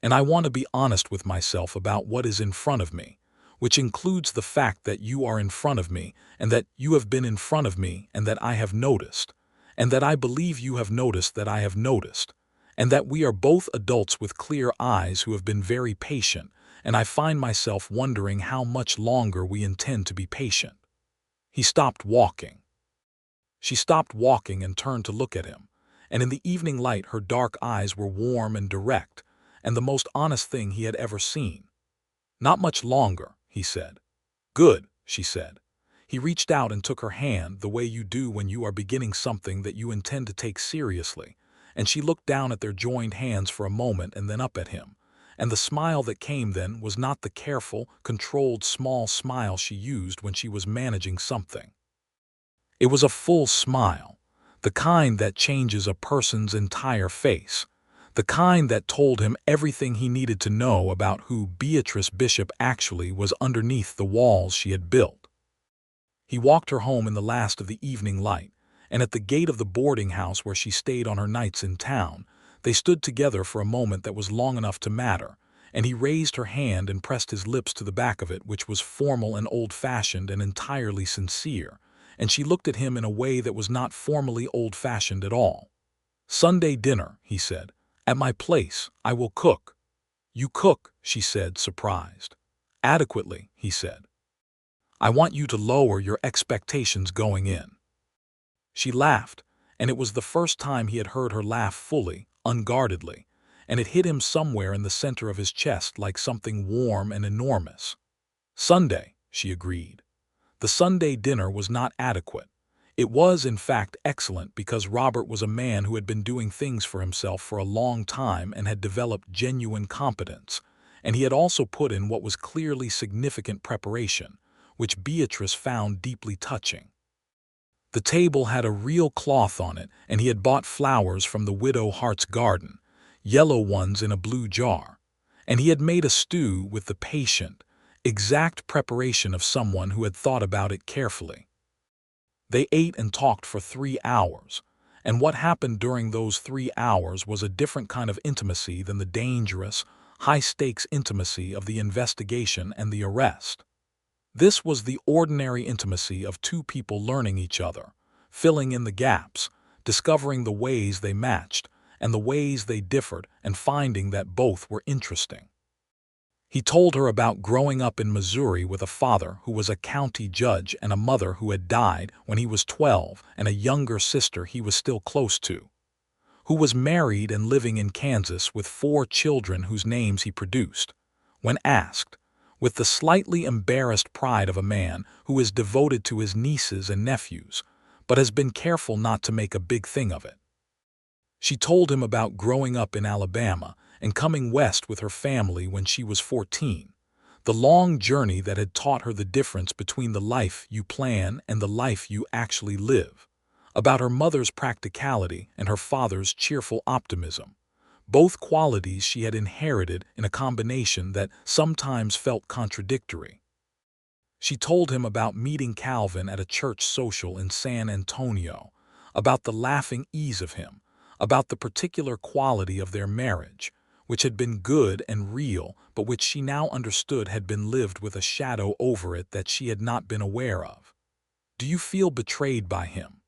Speaker 1: And I want to be honest with myself about what is in front of me, which includes the fact that you are in front of me, and that you have been in front of me, and that I have noticed, and that I believe you have noticed that I have noticed, and that we are both adults with clear eyes who have been very patient, and I find myself wondering how much longer we intend to be patient." He stopped walking. She stopped walking and turned to look at him, and in the evening light her dark eyes were warm and direct, and the most honest thing he had ever seen. "Not much longer," he said. "Good," she said. He reached out and took her hand the way you do when you are beginning something that you intend to take seriously, and she looked down at their joined hands for a moment and then up at him, and the smile that came then was not the careful, controlled small smile she used when she was managing something. It was a full smile, the kind that changes a person's entire face, the kind that told him everything he needed to know about who Beatrice Bishop actually was underneath the walls she had built. He walked her home in the last of the evening light, and at the gate of the boarding house where she stayed on her nights in town, they stood together for a moment that was long enough to matter, and he raised her hand and pressed his lips to the back of it, which was formal and old-fashioned and entirely sincere, and she looked at him in a way that was not formally old-fashioned at all. "Sunday dinner," he said. "At my place. I will cook." "You cook," she said, surprised. "Adequately," he said. "I want you to lower your expectations going in." She laughed, and it was the first time he had heard her laugh fully, unguardedly, and it hit him somewhere in the center of his chest like something warm and enormous. "Sunday," she agreed. The Sunday dinner was not adequate. It was, in fact, excellent because Robert was a man who had been doing things for himself for a long time and had developed genuine competence, and he had also put in what was clearly significant preparation, which Beatrice found deeply touching. The table had a real cloth on it, and he had bought flowers from the Widow Hart's garden, yellow ones in a blue jar, and he had made a stew with the patient, exact preparation of someone who had thought about it carefully. They ate and talked for 3 hours, and what happened during those 3 hours was a different kind of intimacy than the dangerous, high-stakes intimacy of the investigation and the arrest. This was the ordinary intimacy of two people learning each other, filling in the gaps, discovering the ways they matched and the ways they differed, and finding that both were interesting. He told her about growing up in Missouri with a father who was a county judge and a mother who had died when he was 12 and a younger sister he was still close to, who was married and living in Kansas with 4 children whose names he produced. When asked, with the slightly embarrassed pride of a man who is devoted to his nieces and nephews, but has been careful not to make a big thing of it. She told him about growing up in Alabama and coming west with her family when she was 14, the long journey that had taught her the difference between the life you plan and the life you actually live, about her mother's practicality and her father's cheerful optimism, both qualities she had inherited in a combination that sometimes felt contradictory. She told him about meeting Calvin at a church social in San Antonio, about the laughing ease of him, about the particular quality of their marriage, which had been good and real, but which she now understood had been lived with a shadow over it that she had not been aware of. "Do you feel betrayed by him?"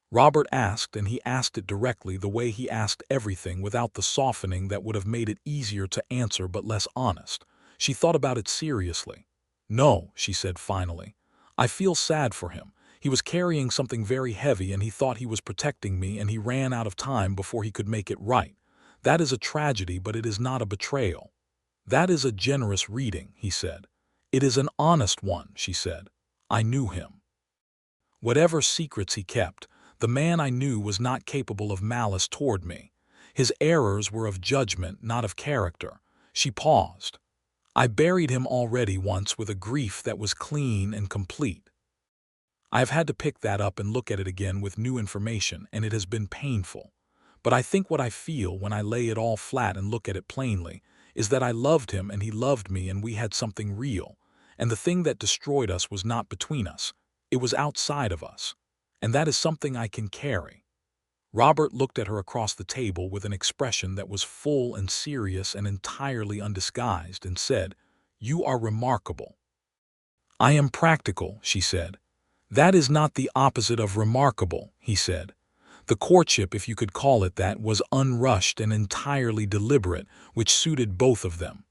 Speaker 1: Robert asked, and he asked it directly, the way he asked everything, without the softening that would have made it easier to answer but less honest. She thought about it seriously. "No," she said finally. "I feel sad for him. He was carrying something very heavy and he thought he was protecting me and he ran out of time before he could make it right. That is a tragedy, but it is not a betrayal." "That is a generous reading," he said. "It is an honest one," she said. "I knew him. Whatever secrets he kept, the man I knew was not capable of malice toward me. His errors were of judgment, not of character." She paused. "I buried him already once with a grief that was clean and complete. I have had to pick that up and look at it again with new information, and it has been painful. But I think what I feel when I lay it all flat and look at it plainly is that I loved him and he loved me and we had something real, and the thing that destroyed us was not between us, it was outside of us, and that is something I can carry." Robert looked at her across the table with an expression that was full and serious and entirely undisguised, and said, "You are remarkable." "I am practical," she said. "That is not the opposite of remarkable," he said. "The courtship, if you could call it that, was unrushed and entirely deliberate, which suited both of them.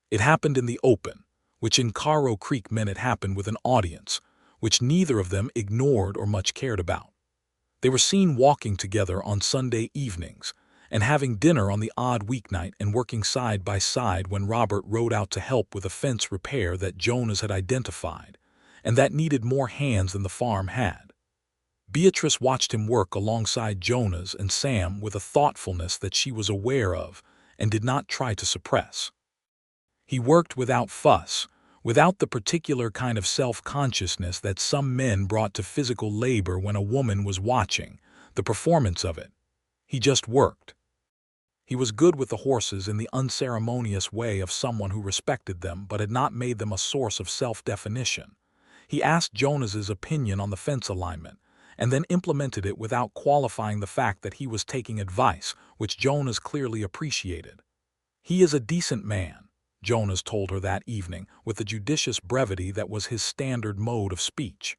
Speaker 1: It happened in the open, which in Caro Creek meant it happened with an audience, which neither of them ignored or much cared about. They were seen walking together on Sunday evenings, and having dinner on the odd weeknight, and working side by side when Robert rode out to help with a fence repair that Jonas had identified, and that needed more hands than the farm had. Beatrice watched him work alongside Jonas and Sam with a thoughtfulness that she was aware of and did not try to suppress. He worked without fuss, without the particular kind of self-consciousness that some men brought to physical labor when a woman was watching, the performance of it. He just worked. He was good with the horses in the unceremonious way of someone who respected them but had not made them a source of self-definition. He asked Jonas's opinion on the fence alignment, and then implemented it without qualifying the fact that he was taking advice, which Jonas clearly appreciated. "He is a decent man," Jonas told her that evening, with the judicious brevity that was his standard mode of speech.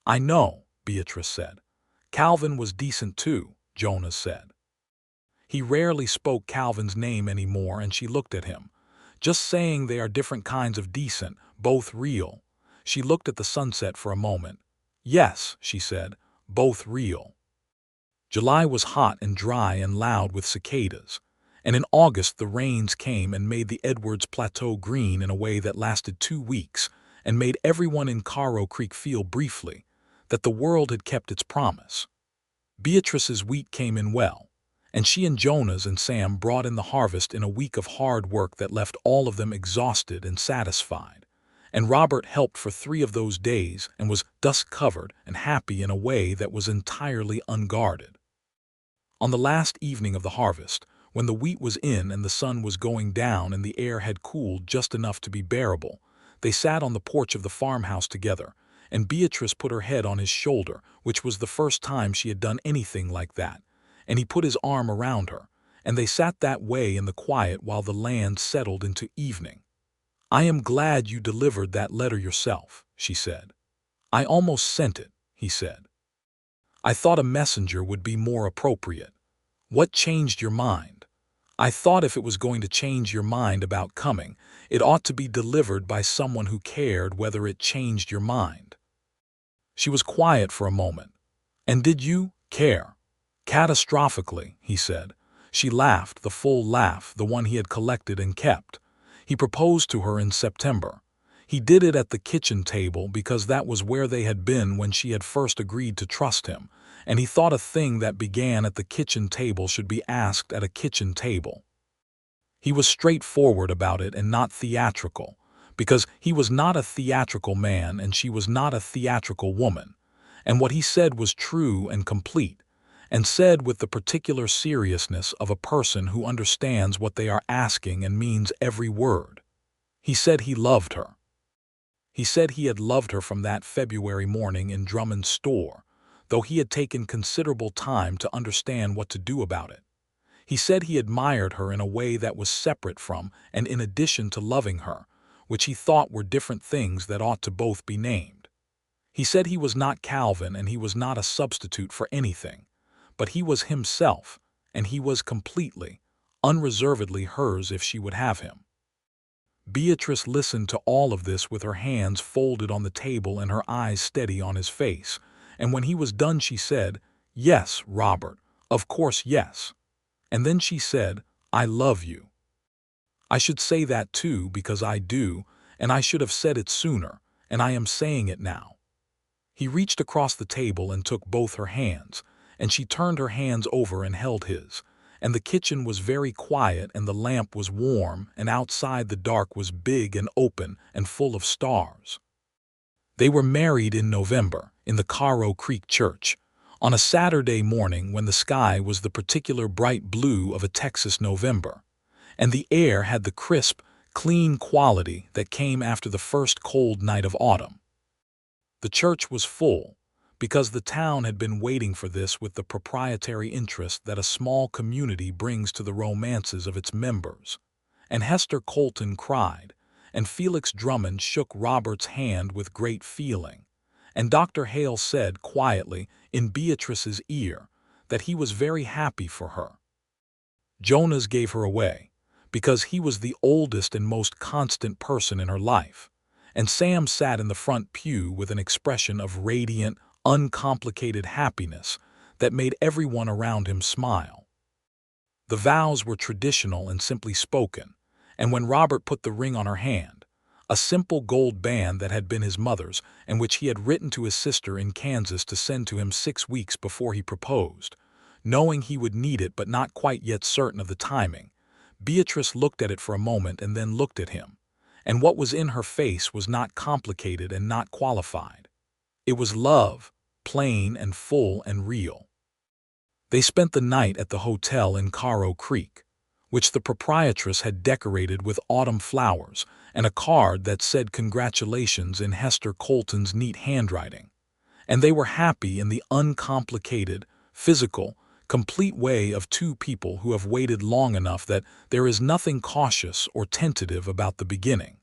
Speaker 1: "I know," Beatrice said. "Calvin was decent too," Jonas said. He rarely spoke Calvin's name anymore, and she looked at him. "Just saying they are different kinds of decent, both real." She looked at the sunset for a moment. "Yes," she said, "both real." July was hot and dry and loud with cicadas, and in August the rains came and made the Edwards Plateau green in a way that lasted 2 weeks and made everyone in Caro Creek feel briefly that the world had kept its promise. Beatrice's wheat came in well, and she and Jonas and Sam brought in the harvest in a week of hard work that left all of them exhausted and satisfied. And Robert helped for 3 of those days and was dust-covered and happy in a way that was entirely unguarded. On the last evening of the harvest, when the wheat was in and the sun was going down and the air had cooled just enough to be bearable, they sat on the porch of the farmhouse together, and Beatrice put her head on his shoulder, which was the first time she had done anything like that, and he put his arm around her, and they sat that way in the quiet while the land settled into evening. "I am glad you delivered that letter yourself," she said. "I almost sent it," he said. "I thought a messenger would be more appropriate. What changed your mind?" "I thought if it was going to change your mind about coming, it ought to be delivered by someone who cared whether it changed your mind." She was quiet for a moment. "And did you care?" "Catastrophically," he said. She laughed, the full laugh, the one he had collected and kept. He proposed to her in September. He did it at the kitchen table because that was where they had been when she had first agreed to trust him, and he thought a thing that began at the kitchen table should be asked at a kitchen table. He was straightforward about it and not theatrical, because he was not a theatrical man and she was not a theatrical woman, and what he said was true and complete, and said with the particular seriousness of a person who understands what they are asking and means every word. He said he loved her. He said he had loved her from that February morning in Drummond's store, though he had taken considerable time to understand what to do about it. He said he admired her in a way that was separate from and in addition to loving her, which he thought were different things that ought to both be named. He said he was not Calvin and he was not a substitute for anything, but he was himself, and he was completely, unreservedly hers if she would have him. Beatrice listened to all of this with her hands folded on the table and her eyes steady on his face, and when he was done she said, "Yes, Robert, of course yes." And then she said, "I love you." "I should say that too because I do, and I should have said it sooner, and I am saying it now." He reached across the table and took both her hands, and she turned her hands over and held his, and the kitchen was very quiet and the lamp was warm and outside the dark was big and open and full of stars. They were married in November in the Caro Creek Church, on a Saturday morning when the sky was the particular bright blue of a Texas November, and the air had the crisp, clean quality that came after the first cold night of autumn. The church was full, because the town had been waiting for this with the proprietary interest that a small community brings to the romances of its members. And Hester Colton cried, and Felix Drummond shook Robert's hand with great feeling, and Dr. Hale said quietly in Beatrice's ear that he was very happy for her. Jonas gave her away, because he was the oldest and most constant person in her life, and Sam sat in the front pew with an expression of radiant, uncomplicated happiness that made everyone around him smile. The vows were traditional and simply spoken, and when Robert put the ring on her hand, a simple gold band that had been his mother's and which he had written to his sister in Kansas to send to him 6 weeks before he proposed, knowing he would need it but not quite yet certain of the timing, Beatrice looked at it for a moment and then looked at him, and what was in her face was not complicated and not qualified. It was love, plain and full and real. They spent the night at the hotel in Caro Creek, which the proprietress had decorated with autumn flowers and a card that said congratulations in Hester Colton's neat handwriting. And they were happy in the uncomplicated, physical, complete way of two people who have waited long enough that there is nothing cautious or tentative about the beginning.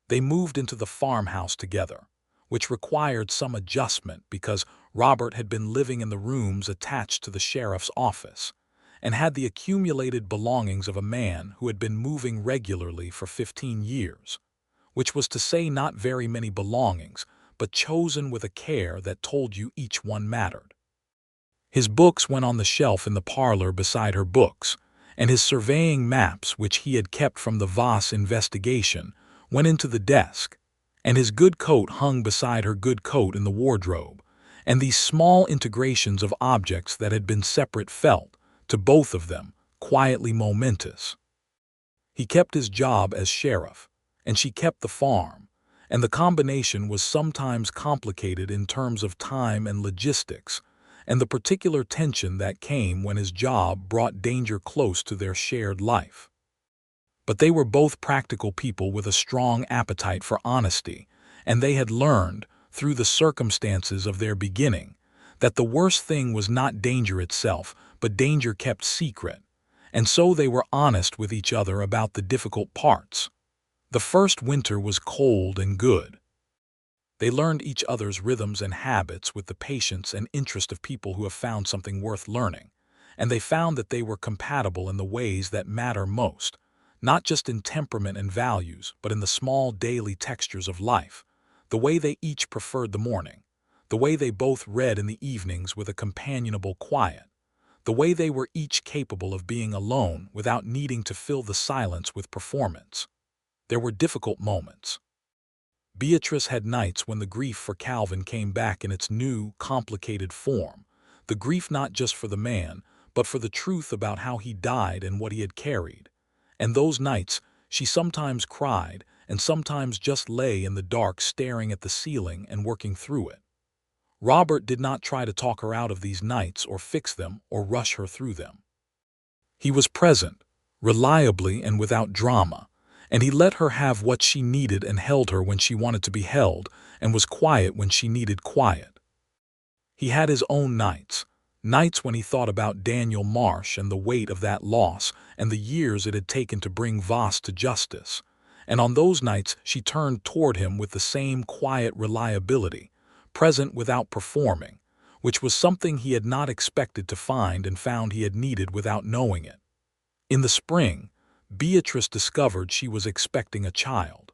Speaker 1: They moved into the farmhouse together, which required some adjustment because Robert had been living in the rooms attached to the sheriff's office and had the accumulated belongings of a man who had been moving regularly for 15 years, which was to say not very many belongings, but chosen with a care that told you each one mattered. His books went on the shelf in the parlor beside her books, and his surveying maps, which he had kept from the Voss investigation, went into the desk, and his good coat hung beside her good coat in the wardrobe, and these small integrations of objects that had been separate felt, to both of them, quietly momentous. He kept his job as sheriff, and she kept the farm, and the combination was sometimes complicated in terms of time and logistics, and the particular tension that came when his job brought danger close to their shared life. But they were both practical people with a strong appetite for honesty, and they had learned, through the circumstances of their beginning, that the worst thing was not danger itself, but danger kept secret, and so they were honest with each other about the difficult parts. The first winter was cold and good. They learned each other's rhythms and habits with the patience and interest of people who have found something worth learning, and they found that they were compatible in the ways that matter most, not just in temperament and values, but in the small daily textures of life, the way they each preferred the morning, the way they both read in the evenings with a companionable quiet, the way they were each capable of being alone without needing to fill the silence with performance. There were difficult moments. Beatrice had nights when the grief for Calvin came back in its new, complicated form, the grief not just for the man, but for the truth about how he died and what he had carried. And those nights, she sometimes cried and sometimes just lay in the dark staring at the ceiling and working through it. Robert did not try to talk her out of these nights or fix them or rush her through them. He was present, reliably and without drama, and he let her have what she needed and held her when she wanted to be held and was quiet when she needed quiet. He had his own nights, nights when he thought about Daniel Marsh and the weight of that loss and the years it had taken to bring Voss to justice, and on those nights she turned toward him with the same quiet reliability, present without performing, which was something he had not expected to find and found he had needed without knowing it. In the spring, Beatrice discovered she was expecting a child.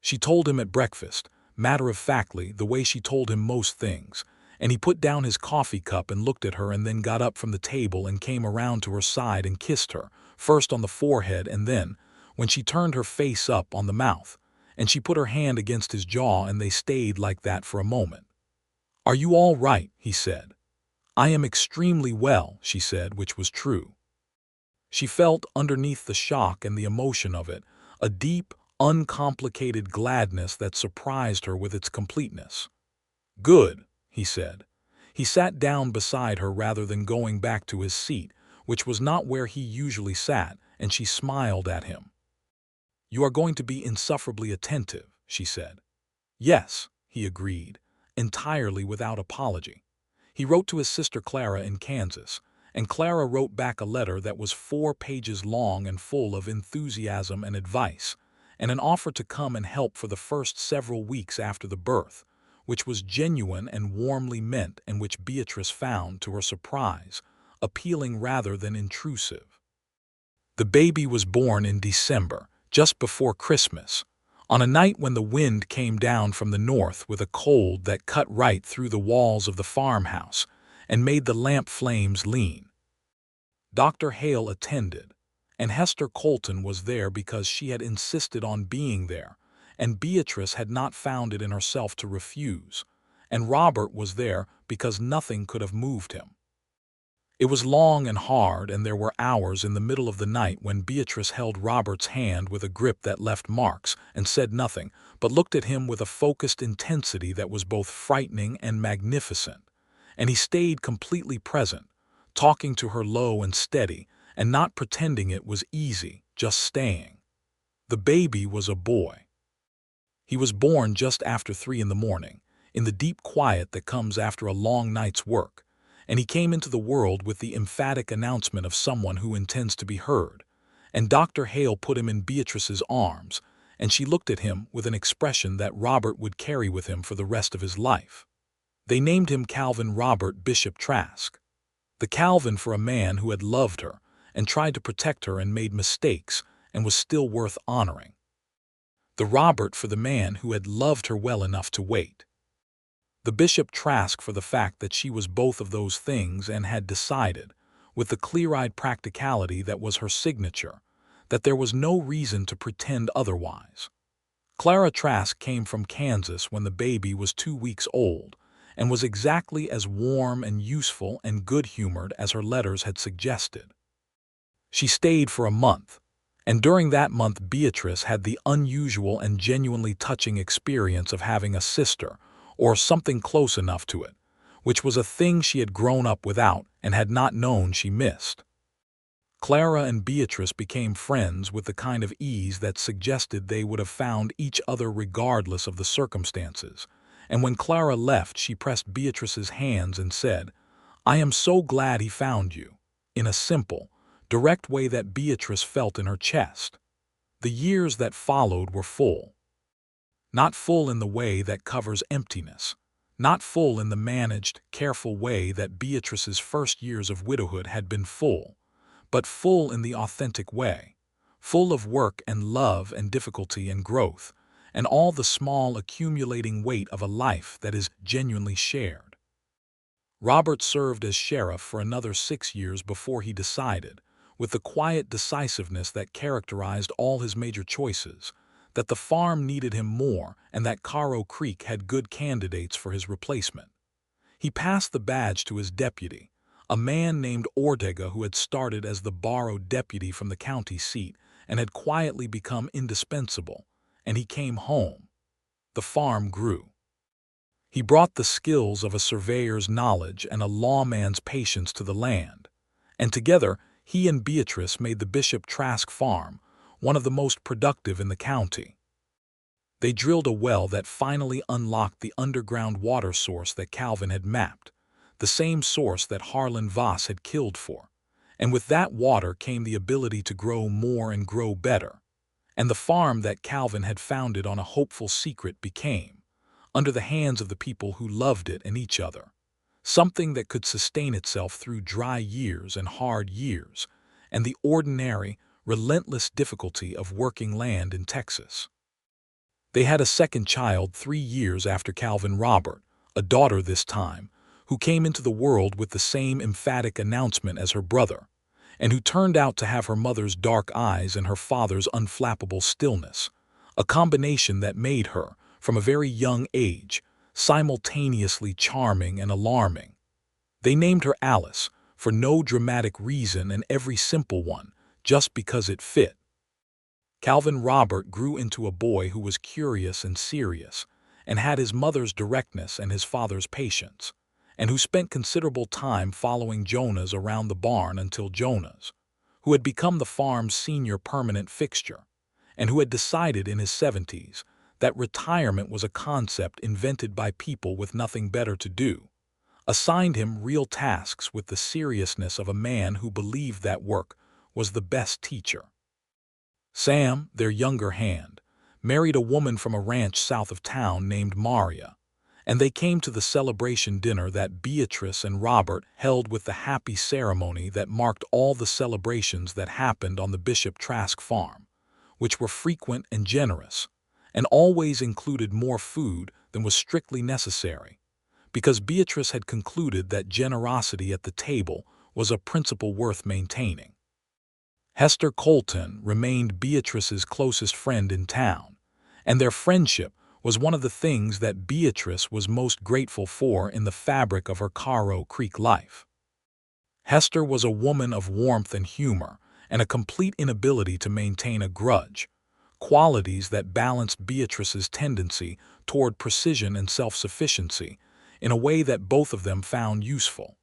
Speaker 1: She told him at breakfast, matter-of-factly, the way she told him most things, and he put down his coffee cup and looked at her and then got up from the table and came around to her side and kissed her, first on the forehead and then, when she turned her face up, on the mouth, and she put her hand against his jaw and they stayed like that for a moment. "Are you all right?" he said. "I am extremely well," she said, which was true. She felt, underneath the shock and the emotion of it, a deep, uncomplicated gladness that surprised her with its completeness. "Good," he said. He sat down beside her rather than going back to his seat, which was not where he usually sat, and she smiled at him. "You are going to be insufferably attentive," she said. "Yes," he agreed, entirely without apology. He wrote to his sister Clara in Kansas, and Clara wrote back a letter that was 4 pages long and full of enthusiasm and advice, and an offer to come and help for the first several weeks after the birth, which was genuine and warmly meant and which Beatrice found, to her surprise, appealing rather than intrusive. The baby was born in December, just before Christmas, on a night when the wind came down from the north with a cold that cut right through the walls of the farmhouse and made the lamp flames lean. Dr. Hale attended, and Hester Colton was there because she had insisted on being there, and Beatrice had not found it in herself to refuse, and Robert was there because nothing could have moved him. It was long and hard, and there were hours in the middle of the night when Beatrice held Robert's hand with a grip that left marks and said nothing, but looked at him with a focused intensity that was both frightening and magnificent, and he stayed completely present, talking to her low and steady, and not pretending it was easy, just staying. The baby was a boy. He was born just after 3 in the morning, in the deep quiet that comes after a long night's work, and he came into the world with the emphatic announcement of someone who intends to be heard, and Dr. Hale put him in Beatrice's arms, and she looked at him with an expression that Robert would carry with him for the rest of his life. They named him Calvin Robert Bishop Trask. The Calvin for a man who had loved her and tried to protect her and made mistakes and was still worth honoring. The Robert for the man who had loved her well enough to wait. The Bishop Trask for the fact that she was both of those things and had decided, with the clear-eyed practicality that was her signature, that there was no reason to pretend otherwise. Clara Trask came from Kansas when the baby was 2 weeks old, and was exactly as warm and useful and good-humored as her letters had suggested. She stayed for a month, and during that month Beatrice had the unusual and genuinely touching experience of having a sister, or something close enough to it, which was a thing she had grown up without and had not known she missed. Clara and Beatrice became friends with the kind of ease that suggested they would have found each other regardless of the circumstances, and when Clara left, she pressed Beatrice's hands and said, "I am so glad he found you," in a simple, direct way that Beatrice felt in her chest. The years that followed were full. Not full in the way that covers emptiness, not full in the managed, careful way that Beatrice's first years of widowhood had been full, but full in the authentic way, full of work and love and difficulty and growth, and all the small accumulating weight of a life that is genuinely shared. Robert served as sheriff for another 6 years before he decided, with the quiet decisiveness that characterized all his major choices, that the farm needed him more and that Caro Creek had good candidates for his replacement. He passed the badge to his deputy, a man named Ortega who had started as the borrowed deputy from the county seat and had quietly become indispensable, and he came home. The farm grew. He brought the skills of a surveyor's knowledge and a lawman's patience to the land, and together he and Beatrice made the Bishop Trask farm one of the most productive in the county. They drilled a well that finally unlocked the underground water source that Calvin had mapped, the same source that Harlan Voss had killed for, and with that water came the ability to grow more and grow better, and the farm that Calvin had founded on a hopeful secret became, under the hands of the people who loved it and each other, something that could sustain itself through dry years and hard years, and the ordinary, relentless difficulty of working land in Texas. They had a second child 3 years after Calvin Robert, a daughter this time, who came into the world with the same emphatic announcement as her brother, and who turned out to have her mother's dark eyes and her father's unflappable stillness, a combination that made her, from a very young age, simultaneously charming and alarming. They named her Alice, for no dramatic reason and every simple one, just because it fit. Calvin Robert grew into a boy who was curious and serious, and had his mother's directness and his father's patience, and who spent considerable time following Jonas around the barn until Jonas, who had become the farm's senior permanent fixture, and who had decided in his 70s that retirement was a concept invented by people with nothing better to do, assigned him real tasks with the seriousness of a man who believed that work was the best teacher. Sam, their younger hand, married a woman from a ranch south of town named Maria, and they came to the celebration dinner that Beatrice and Robert held with the happy ceremony that marked all the celebrations that happened on the Bishop Trask farm, which were frequent and generous, and always included more food than was strictly necessary, because Beatrice had concluded that generosity at the table was a principle worth maintaining. Hester Colton remained Beatrice's closest friend in town, and their friendship was one of the things that Beatrice was most grateful for in the fabric of her Caro Creek life. Hester was a woman of warmth and humor and a complete inability to maintain a grudge, qualities that balanced Beatrice's tendency toward precision and self-sufficiency in a way that both of them found useful.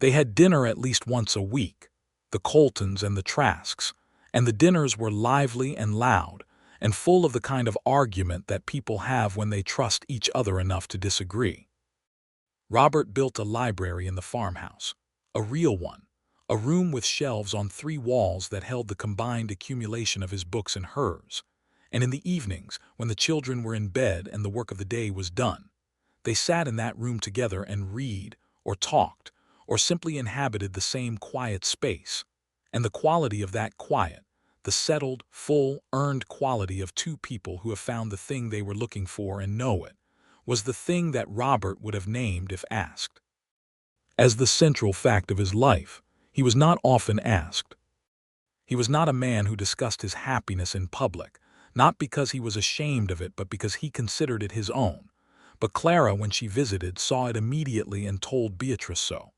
Speaker 1: They had dinner at least once a week, the Coltons and the Trasks, and the dinners were lively and loud and full of the kind of argument that people have when they trust each other enough to disagree. Robert built a library in the farmhouse, a real one, a room with shelves on 3 walls that held the combined accumulation of his books and hers, and in the evenings, when the children were in bed and the work of the day was done, they sat in that room together and read, or talked, or simply inhabited the same quiet space, and the quality of that quiet, the settled, full, earned quality of 2 people who have found the thing they were looking for and know it, was the thing that Robert would have named if asked. As the central fact of his life, he was not often asked. He was not a man who discussed his happiness in public, not because he was ashamed of it but because he considered it his own. But Clara, when she visited, saw it immediately and told Beatrice so.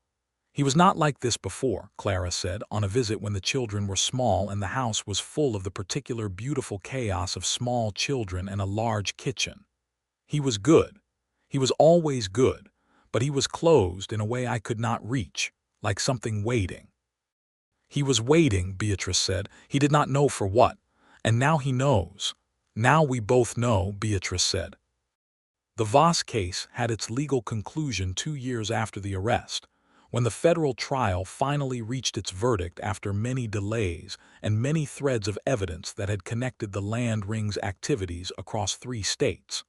Speaker 1: He was not like this before, Clara said, on a visit when the children were small and the house was full of the particular beautiful chaos of small children and a large kitchen. He was good. He was always good, but he was closed in a way I could not reach, like something waiting. He was waiting, Beatrice said. He did not know for what. And now he knows. Now we both know, Beatrice said. The Voss case had its legal conclusion 2 years after the arrest, when the federal trial finally reached its verdict after many delays and many threads of evidence that had connected the land ring's activities across 3 states.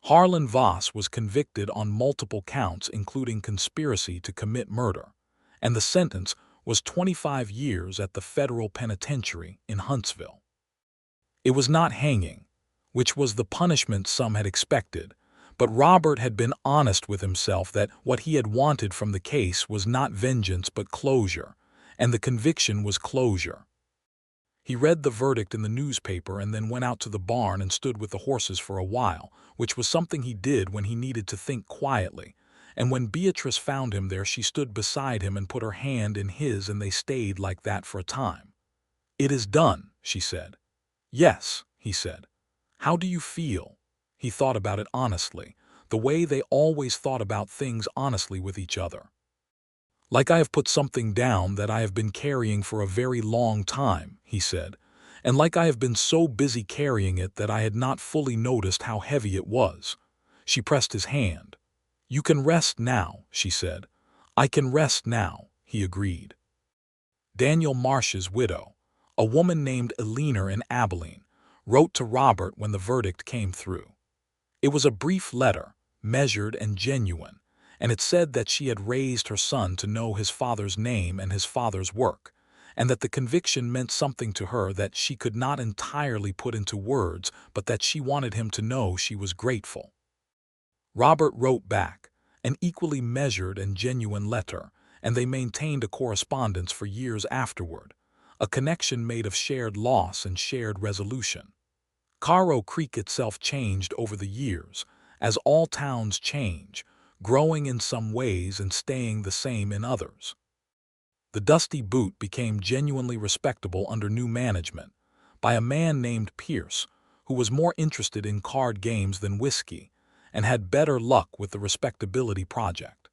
Speaker 1: Harlan Voss was convicted on multiple counts including conspiracy to commit murder, and the sentence was 25 years at the federal penitentiary in Huntsville. It was not hanging, which was the punishment some had expected, but Robert had been honest with himself that what he had wanted from the case was not vengeance but closure, and the conviction was closure. He read the verdict in the newspaper and then went out to the barn and stood with the horses for a while, which was something he did when he needed to think quietly, and when Beatrice found him there she stood beside him and put her hand in his and they stayed like that for a time. "It is done," she said. "Yes," he said. "How do you feel?" He thought about it honestly, the way they always thought about things honestly with each other. "Like I have put something down that I have been carrying for a very long time," he said, "and like I have been so busy carrying it that I had not fully noticed how heavy it was." She pressed his hand. "You can rest now," she said. "I can rest now," he agreed. Daniel Marsh's widow, a woman named Eleanor in Abilene, wrote to Robert when the verdict came through. It was a brief letter, measured and genuine, and it said that she had raised her son to know his father's name and his father's work, and that the conviction meant something to her that she could not entirely put into words, but that she wanted him to know she was grateful. Robert wrote back, an equally measured and genuine letter, and they maintained a correspondence for years afterward, a connection made of shared loss and shared resolution. Caro Creek itself changed over the years, as all towns change, growing in some ways and staying the same in others. The Dusty Boot became genuinely respectable under new management, by a man named Pierce, who was more interested in card games than whiskey, and had better luck with the respectability project.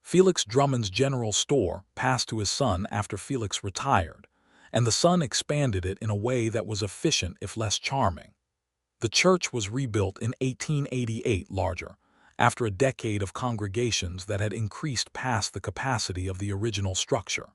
Speaker 1: Felix Drummond's general store passed to his son after Felix retired, and the son expanded it in a way that was efficient if less charming. The church was rebuilt in 1888 larger, after a decade of congregations that had increased past the capacity of the original structure.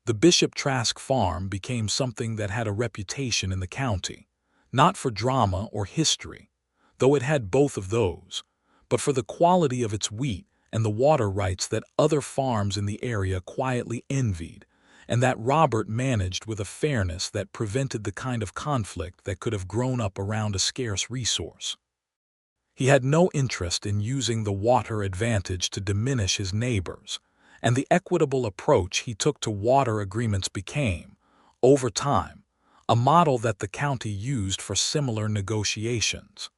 Speaker 1: The Bishop Trask farm became something that had a reputation in the county, not for drama or history, though it had both of those, but for the quality of its wheat and the water rights that other farms in the area quietly envied, and that Robert managed with a fairness that prevented the kind of conflict that could have grown up around a scarce resource. He had no interest in using the water advantage to diminish his neighbors, and the equitable approach he took to water agreements became, over time, a model that the county used for similar negotiations.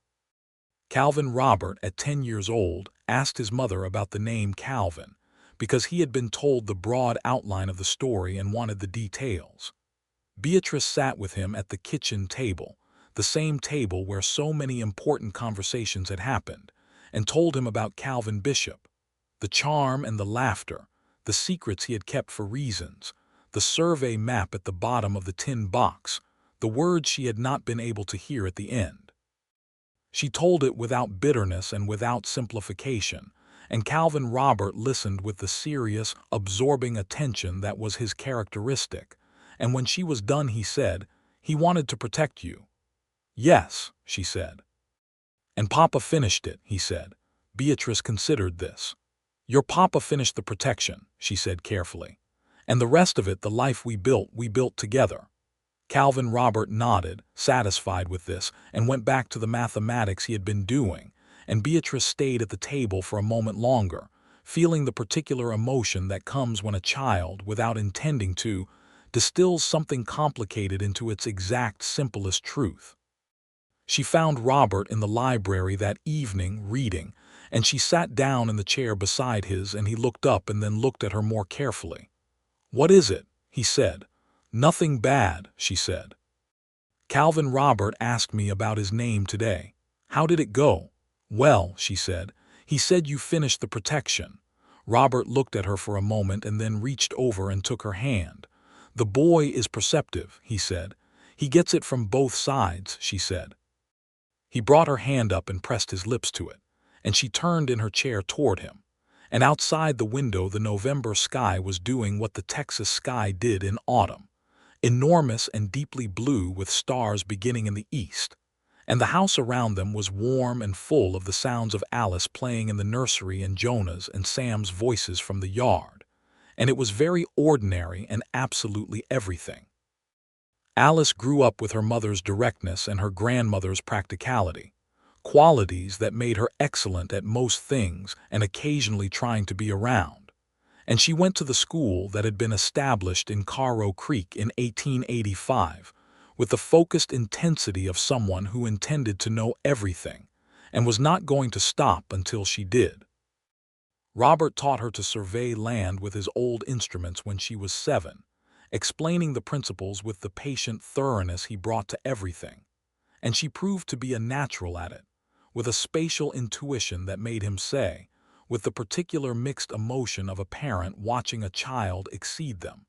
Speaker 1: Calvin Robert, at 10 years old, asked his mother about the name Calvin, because he had been told the broad outline of the story and wanted the details. Beatrice sat with him at the kitchen table, the same table where so many important conversations had happened, and told him about Calvin Bishop, the charm and the laughter, the secrets he had kept for reasons, the survey map at the bottom of the tin box, the words she had not been able to hear at the end. She told it without bitterness and without simplification, and Calvin Robert listened with the serious, absorbing attention that was his characteristic, and when she was done he said, "He wanted to protect you." "Yes," she said. "And Papa finished it," he said. Beatrice considered this. "Your Papa finished the protection," she said carefully. "And the rest of it, the life we built together." Calvin Robert nodded, satisfied with this, and went back to the mathematics he had been doing, and Beatrice stayed at the table for a moment longer, feeling the particular emotion that comes when a child, without intending to, distills something complicated into its exact simplest truth. She found Robert in the library that evening, reading, and she sat down in the chair beside his, and he looked up and then looked at her more carefully. "What is it?" he said. "Nothing bad," she said. "Calvin Robert asked me about his name today. How did it go?" "Well," she said, He said you finished the protection. Robert looked at her for a moment and then reached over and took her hand. The boy is perceptive, he said. He gets it from both sides, she said. He brought her hand up and pressed his lips to it, and she turned in her chair toward him. And outside the window the November sky was doing what the Texas sky did in autumn, enormous and deeply blue with stars beginning in the east. And the house around them was warm and full of the sounds of Alice playing in the nursery and Jonah's and Sam's voices from the yard. And it was very ordinary and absolutely everything. Alice grew up with her mother's directness and her grandmother's practicality, qualities that made her excellent at most things and occasionally trying to be around. And she went to the school that had been established in Caro Creek in 1885, with the focused intensity of someone who intended to know everything and was not going to stop until she did. Robert taught her to survey land with his old instruments when she was 7, explaining the principles with the patient thoroughness he brought to everything, and she proved to be a natural at it, with a spatial intuition that made him say, with the particular mixed emotion of a parent watching a child exceed them,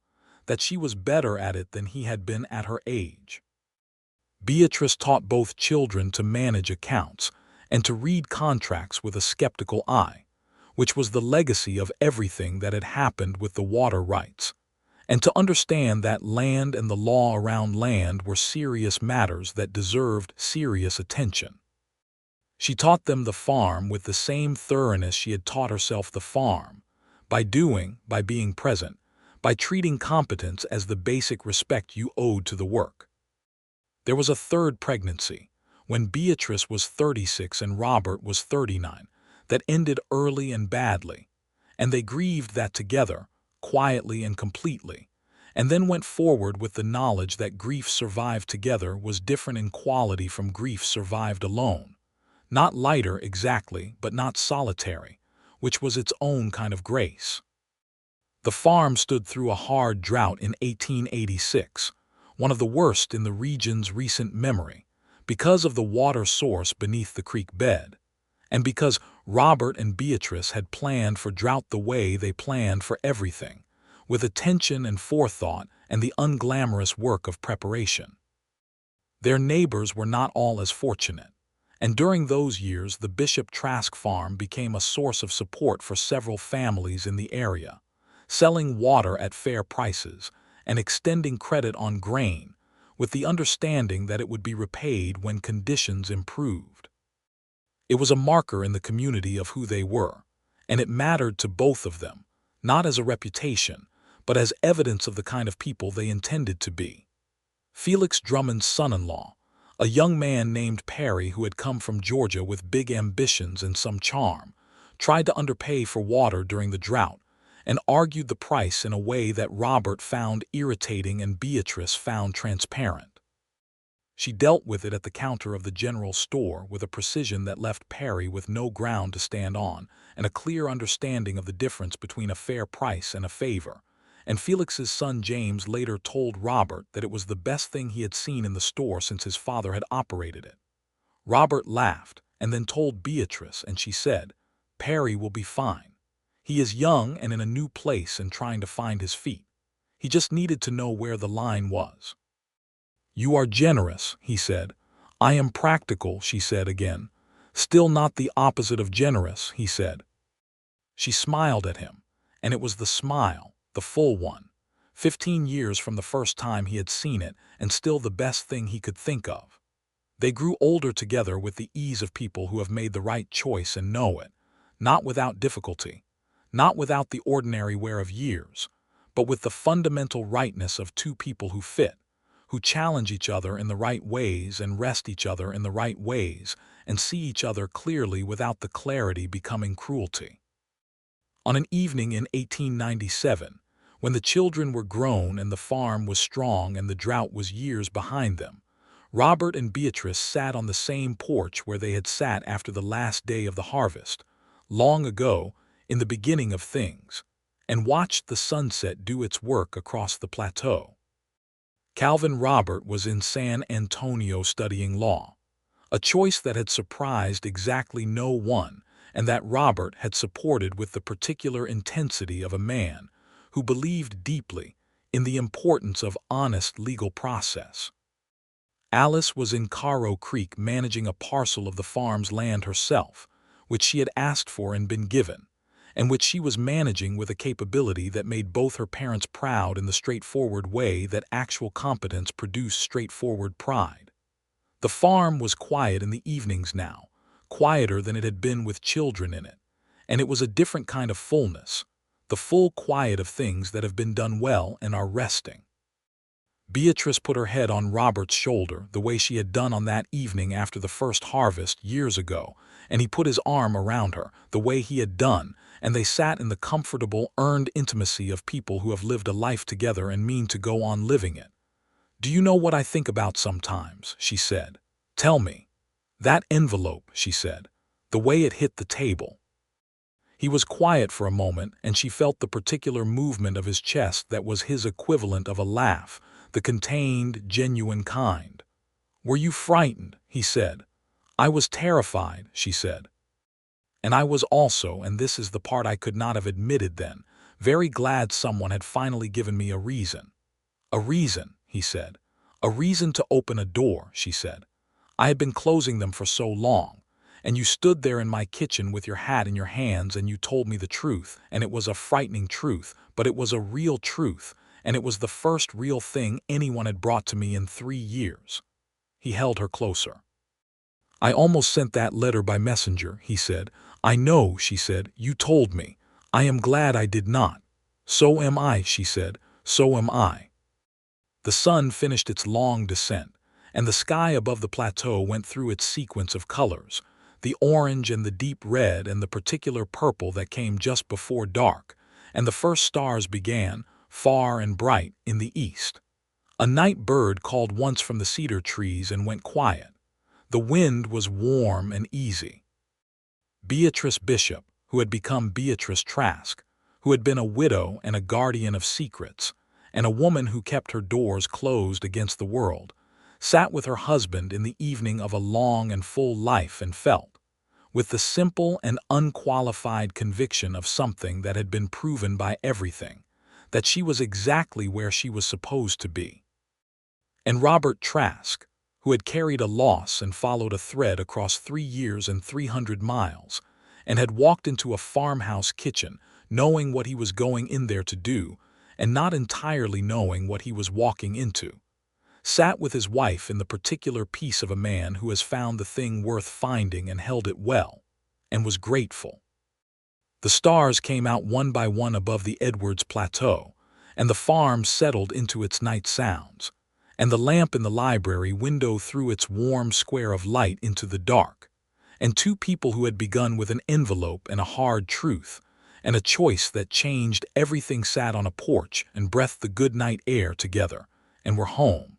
Speaker 1: that she was better at it than he had been at her age. Beatrice taught both children to manage accounts and to read contracts with a skeptical eye, which was the legacy of everything that had happened with the water rights, and to understand that land and the law around land were serious matters that deserved serious attention. She taught them the farm with the same thoroughness she had taught herself the farm, by being present, by treating competence as the basic respect you owed to the work. There was a third pregnancy, when Beatrice was 36 and Robert was 39, that ended early and badly, and they grieved that together, quietly and completely, and then went forward with the knowledge that grief survived together was different in quality from grief survived alone. Not lighter exactly, but not solitary, which was its own kind of grace. The farm stood through a hard drought in 1886, one of the worst in the region's recent memory, because of the water source beneath the creek bed, and because Robert and Beatrice had planned for drought the way they planned for everything, with attention and forethought and the unglamorous work of preparation. Their neighbors were not all as fortunate, and during those years the Bishop Trask farm became a source of support for several families in the area, selling water at fair prices and extending credit on grain, with the understanding that it would be repaid when conditions improved. It was a marker in the community of who they were, and it mattered to both of them, not as a reputation, but as evidence of the kind of people they intended to be. Felix Drummond's son-in-law, a young man named Perry who had come from Georgia with big ambitions and some charm, tried to underpay for water during the drought and argued the price in a way that Robert found irritating and Beatrice found transparent. She dealt with it at the counter of the general store with a precision that left Perry with no ground to stand on and a clear understanding of the difference between a fair price and a favor. And Felix's son James later told Robert that it was the best thing he had seen in the store since his father had operated it. Robert laughed and then told Beatrice, and she said, "Perry will be fine. He is young and in a new place and trying to find his feet. He just needed to know where the line was." "You are generous," he said. "I am practical," she said again. "Still not the opposite of generous," he said. She smiled at him, and it was the smile, the full one, 15 years from the first time he had seen it, and still the best thing he could think of. They grew older together with the ease of people who have made the right choice and know it, not without difficulty, not without the ordinary wear of years, but with the fundamental rightness of two people who fit, who challenge each other in the right ways and rest each other in the right ways and see each other clearly without the clarity becoming cruelty. On an evening in 1897, when the children were grown and the farm was strong and the drought was years behind them, Robert and Beatrice sat on the same porch where they had sat after the last day of the harvest, long ago, in the beginning of things, and watched the sunset do its work across the plateau. Calvin Robert was in San Antonio studying law, a choice that had surprised exactly no one and that Robert had supported with the particular intensity of a man who believed deeply in the importance of honest legal process. Alice was in Caro Creek managing a parcel of the farm's land herself, which she had asked for and been given, and which she was managing with a capability that made both her parents proud in the straightforward way that actual competence produced straightforward pride. The farm was quiet in the evenings now, quieter than it had been with children in it, and it was a different kind of fullness, the full quiet of things that have been done well and are resting. Beatrice put her head on Robert's shoulder the way she had done on that evening after the first harvest years ago, and he put his arm around her the way he had done, and they sat in the comfortable, earned intimacy of people who have lived a life together and mean to go on living it. "Do you know what I think about sometimes?" she said. "Tell me." "That envelope," she said, "the way it hit the table." He was quiet for a moment, and she felt the particular movement of his chest that was his equivalent of a laugh, the contained, genuine kind. "Were you frightened?" he said. "I was terrified," she said. "And I was also, and this is the part I could not have admitted then, very glad someone had finally given me a reason." "A reason," he said. "A reason to open a door," she said. "I had been closing them for so long, and you stood there in my kitchen with your hat in your hands and you told me the truth, and it was a frightening truth, but it was a real truth, and it was the first real thing anyone had brought to me in 3 years." He held her closer. "I almost sent that letter by messenger," he said. "I know," she said. "You told me. I am glad I did not." "So am I," she said. "So am I." The sun finished its long descent, and the sky above the plateau went through its sequence of colors, the orange and the deep red and the particular purple that came just before dark, and the first stars began, far and bright, in the east. A night bird called once from the cedar trees and went quiet. The wind was warm and easy. Beatrice Bishop, who had become Beatrice Trask, who had been a widow and a guardian of secrets, and a woman who kept her doors closed against the world, sat with her husband in the evening of a long and full life and felt, with the simple and unqualified conviction of something that had been proven by everything, that she was exactly where she was supposed to be. And Robert Trask, who had carried a loss and followed a thread across 3 years and 300 miles, and had walked into a farmhouse kitchen, knowing what he was going in there to do, and not entirely knowing what he was walking into, sat with his wife in the particular peace of a man who has found the thing worth finding and held it well, and was grateful. The stars came out one by one above the Edwards Plateau, and the farm settled into its night sounds, and the lamp in the library window threw its warm square of light into the dark, and 2 people who had begun with an envelope and a hard truth, and a choice that changed everything sat on a porch and breathed the good night air together, and were home.